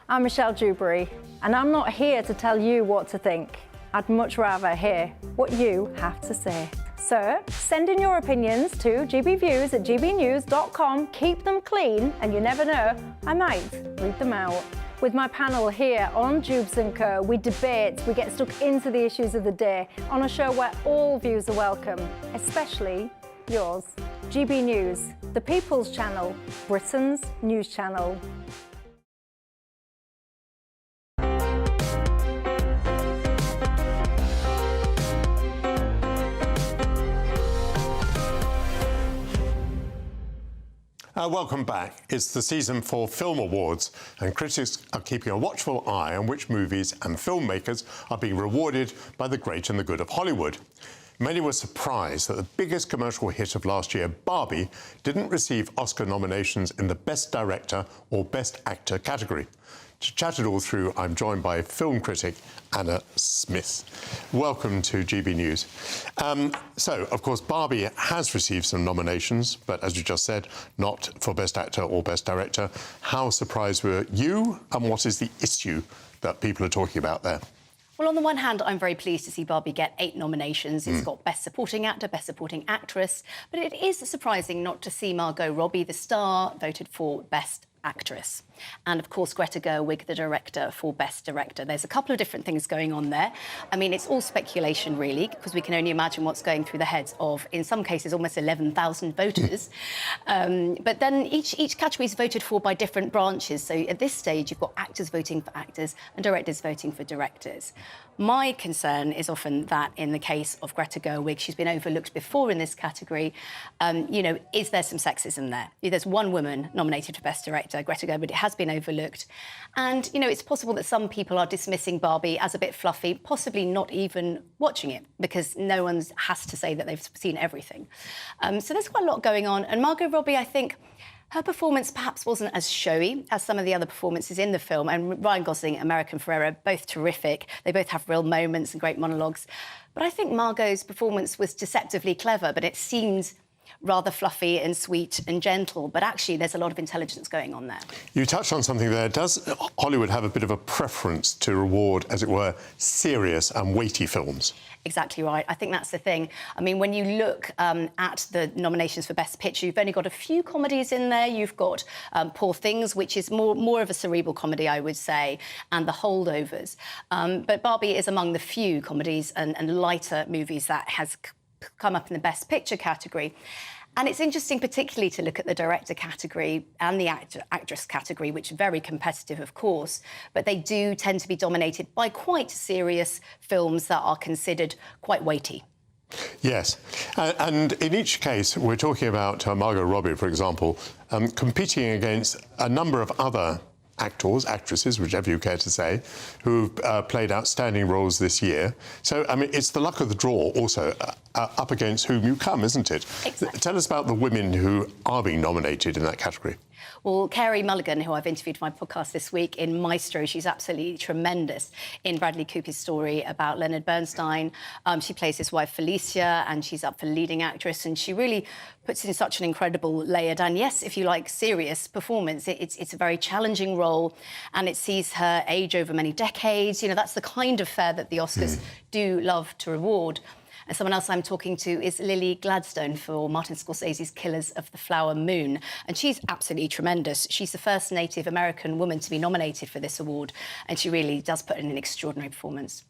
I'm Michelle Dewberry, and I'm not here to tell you what to think. I'd much rather hear what you have to say. So send in your opinions to gbviews@gbnews.com. Keep them clean, and you never know, I might read them out. With my panel here on Jubes & Co, we debate, we get stuck into the issues of the day on a show where all views are welcome, especially yours. GB News, the People's Channel, Britain's news channel. Welcome back. It's the season for film awards, and critics are keeping a watchful eye on which movies and filmmakers are being rewarded by the great and the good of Hollywood. Many were surprised that the biggest commercial hit of last year, Barbie, didn't receive Oscar nominations in the Best Director or Best Actor category. To chat it all through, I'm joined by film critic Anna Smith. Welcome to GB News. So, of course, Barbie has received some nominations, but as you just said, not for Best Actor or Best Director. How surprised were you, and what is the issue that people are talking about there? Well, on the one hand, I'm very pleased to see Barbie get 8 nominations. It's got Best Supporting Actor, Best Supporting Actress, but it is surprising not to see Margot Robbie, the star, voted for Best Actress. And, of course, Greta Gerwig, the director, for Best Director. There's a couple of different things going on there. I mean, it's all speculation, really, because we can only imagine what's going through the heads of, in some cases, almost 11,000 voters. But then each category is voted for by different branches. So at this stage, you've got actors voting for actors and directors voting for directors. My concern is often that in the case of Greta Gerwig, she's been overlooked before in this category. You know, is there some sexism there? There's one woman nominated for Best Director, Greta Gerwig. It has been overlooked. And, you know, it's possible that some people are dismissing Barbie as a bit fluffy, possibly not even watching it, because no one has to say that they've seen everything. So there's quite a lot going on. And Margot Robbie, I think, her performance perhaps wasn't as showy as some of the other performances in the film. And Ryan Gosling and American Ferrera, both terrific. They both have real moments and great monologues. But I think Margot's performance was deceptively clever, but it seemed rather fluffy and sweet and gentle, but actually there's a lot of intelligence going on there. You touched on something there. Does Hollywood have a bit of a preference to reward, as it were, serious and weighty films? Exactly right. I think that's the thing. I mean, when you look at the nominations for Best Picture, you've only got a few comedies in there. You've got Poor Things, which is more of a cerebral comedy, I would say, and The Holdovers. But Barbie is among the few comedies and lighter movies that has come up in the Best Picture category. And it's interesting particularly to look at the director category and the actress category, which are very competitive, of course, but they do tend to be dominated by quite serious films that are considered quite weighty. Yes, and in each case, we're talking about Margot Robbie, for example, competing against a number of other actors, actresses, whichever you care to say, who've played outstanding roles this year. So, I mean, it's the luck of the draw also, up against whom you come, isn't it? Exactly. Tell us about the women who are being nominated in that category. Well, Carey Mulligan, who I've interviewed for my podcast this week in Maestro, she's absolutely tremendous in Bradley Cooper's story about Leonard Bernstein. She plays his wife Felicia, and she's up for leading actress, and she really puts in such an incredible layered and, yes, if you like, serious performance. It's a very challenging role, and it sees her age over many decades. You know, that's the kind of fare that the Oscars do love to reward. And someone else I'm talking to is Lily Gladstone for Martin Scorsese's Killers of the Flower Moon. And she's absolutely tremendous. She's the first Native American woman to be nominated for this award, and she really does put in an extraordinary performance.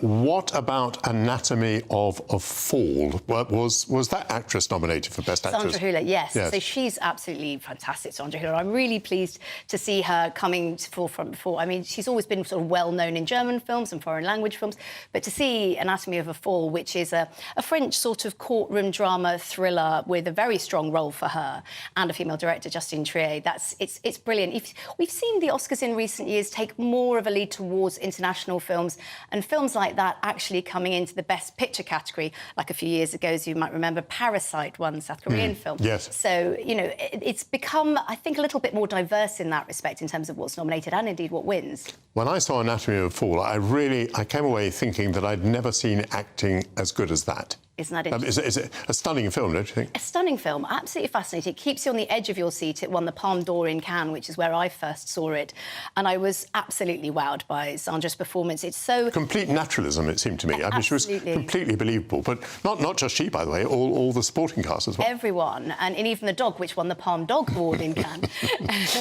What about Anatomy of a Fall? Was that actress nominated for Best Actress? Sandra Hüller, yes. So she's absolutely fantastic, Sandra Hüller. I'm really pleased to see her coming to forefront before. I mean, she's always been sort of well-known in German films and foreign language films, but to see Anatomy of a Fall, which is a French sort of courtroom drama thriller with a very strong role for her and a female director, Justine Triet, it's brilliant. We've seen the Oscars in recent years take more of a lead towards international films, and films like that actually coming into the Best Picture category, like a few years ago, as you might remember, Parasite won, South Korean film. Yes. So, you know, it's become, I think, a little bit more diverse in that respect in terms of what's nominated and indeed what wins. When I saw Anatomy of a Fall, I came away thinking that I'd never seen acting as good as that. Isn't that interesting? Is it a stunning film, don't you think? A stunning film, absolutely fascinating. It keeps you on the edge of your seat. It won the Palme d'Or in Cannes, which is where I first saw it. And I was absolutely wowed by Sandra's performance. It's so... Complete naturalism, it seemed to me. I mean, she was completely believable. But not just she, by the way, all the supporting cast as well. Everyone, and even the dog, which won the Palme Dog Award in Cannes.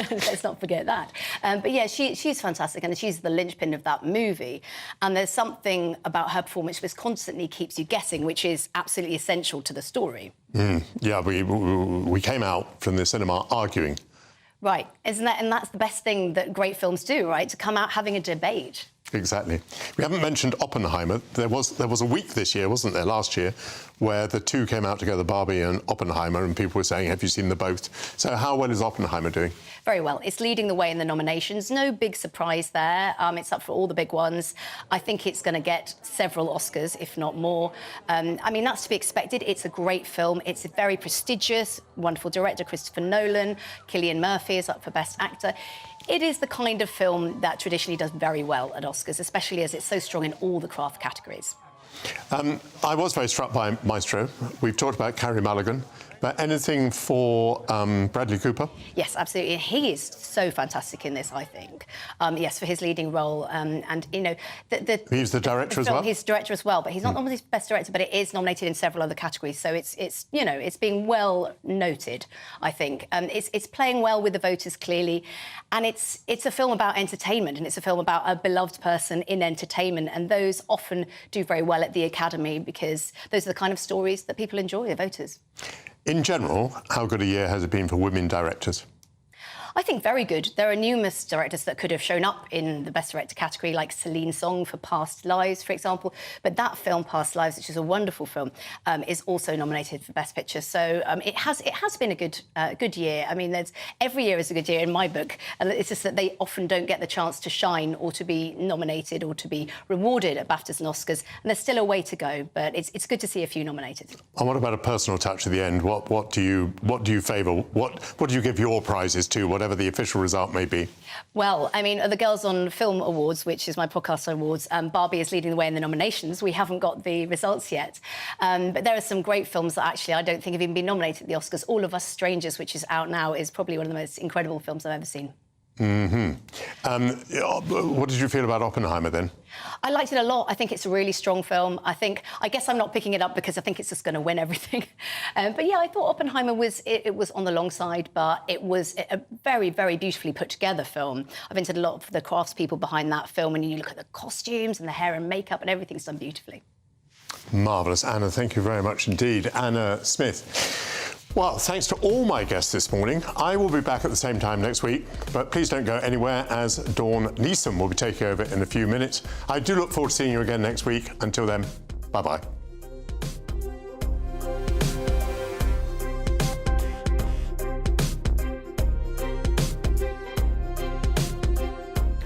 Let's not forget that. But yeah, she's fantastic, and she's the linchpin of that movie. And there's something about her performance which constantly keeps you guessing, which is absolutely essential to the story. Yeah, we came out from the cinema arguing. Right, isn't that? And that's the best thing that great films do, right? To come out having a debate. Exactly. We haven't mentioned Oppenheimer. There was a week this year, wasn't there, last year, where the two came out together, Barbie and Oppenheimer, and people were saying, have you seen them both? So how well is Oppenheimer doing? Very well. It's leading the way in the nominations. No big surprise there. It's up for all the big ones. I think it's going to get several Oscars, if not more. I mean, that's to be expected. It's a great film. It's very prestigious. Wonderful director, Christopher Nolan. Cillian Murphy is up for Best Actor. It is the kind of film that traditionally does very well at Oscars, especially as it's so strong in all the craft categories. I was very struck by Maestro. We've talked about Carey Mulligan, but anything for Bradley Cooper? Yes, absolutely. He is so fantastic in this, I think. Yes, for his leading role. And, you know... He's the director as well? He's director as well, but he's not nominated Best Director, but it is nominated in several other categories. So it's you know, it's being well noted, I think. It's playing well with the voters, clearly. And it's a film about entertainment, and it's a film about a beloved person in entertainment. And those often do very well at the Academy because those are the kind of stories that people enjoy, the voters. In general, how good a year has it been for women directors? I think very good. There are numerous directors that could have shown up in the Best Director category, like Celine Song for Past Lives, for example. But that film, Past Lives, which is a wonderful film, is also nominated for Best Picture. So it has been a good year. I mean, every year is a good year in my book. And it's just that they often don't get the chance to shine or to be nominated or to be rewarded at BAFTAs and Oscars. And there's still a way to go, but it's good to see a few nominated. And what about a personal touch at the end? What do you favour? What do you give your prizes to? whatever the official result may be? Well, I mean, the Girls on Film Awards, which is my podcast awards, Barbie is leading the way in the nominations. We haven't got the results yet. But there are some great films that actually I don't think have even been nominated at the Oscars. All of Us Strangers, which is out now, is probably one of the most incredible films I've ever seen. What did you feel about Oppenheimer then? I liked it a lot. I think it's a really strong film. I guess I'm not picking it up because I think it's just going to win everything. But yeah, I thought Oppenheimer was on the long side, but it was a very, very beautifully put together film. I've interviewed a lot of the craftspeople behind that film, and you look at the costumes and the hair and makeup and everything's done beautifully. Marvellous. Anna, thank you very much indeed. Anna Smith. Well, thanks to all my guests this morning. I will be back at the same time next week, but please don't go anywhere as Dawn Neeson will be taking over in a few minutes. I do look forward to seeing you again next week. Until then, bye-bye.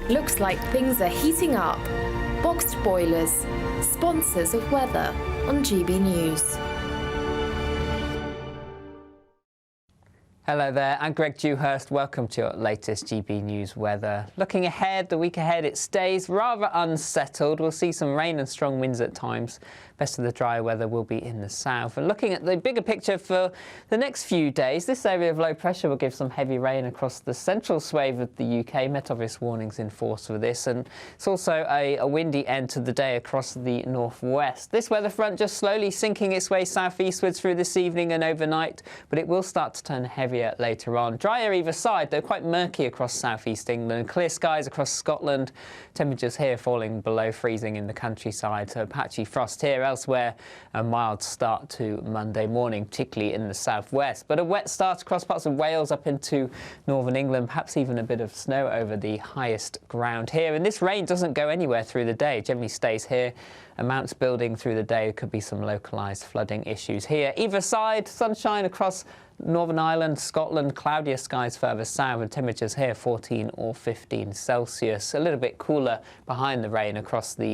Looks like things are heating up. Boxed boilers, sponsors of weather on GB News. Hello there, I'm Greg Dewhurst. Welcome to your latest GB News weather. Looking ahead, the week ahead, it stays rather unsettled. We'll see some rain and strong winds at times. Best of the dry weather will be in the south. And looking at the bigger picture for the next few days, this area of low pressure will give some heavy rain across the central swathe of the UK. Met Obvious warnings in force for this. And it's also a windy end to the day across the northwest. This weather front just slowly sinking its way southeastwards through this evening and overnight, but it will start to turn heavier later on. Drier either side, though quite murky across southeast England. Clear skies across Scotland. Temperatures here falling below freezing in the countryside, so patchy frost here. Elsewhere, a mild start to Monday morning, particularly in the southwest. But a wet start across parts of Wales up into northern England, perhaps even a bit of snow over the highest ground here. And this rain doesn't go anywhere through the day, generally stays here. Amounts building through the day. There could be some localised flooding issues here. Either side, sunshine across Northern Ireland, Scotland, cloudier skies further south, and temperatures here 14 or 15 Celsius. A little bit cooler behind the rain across the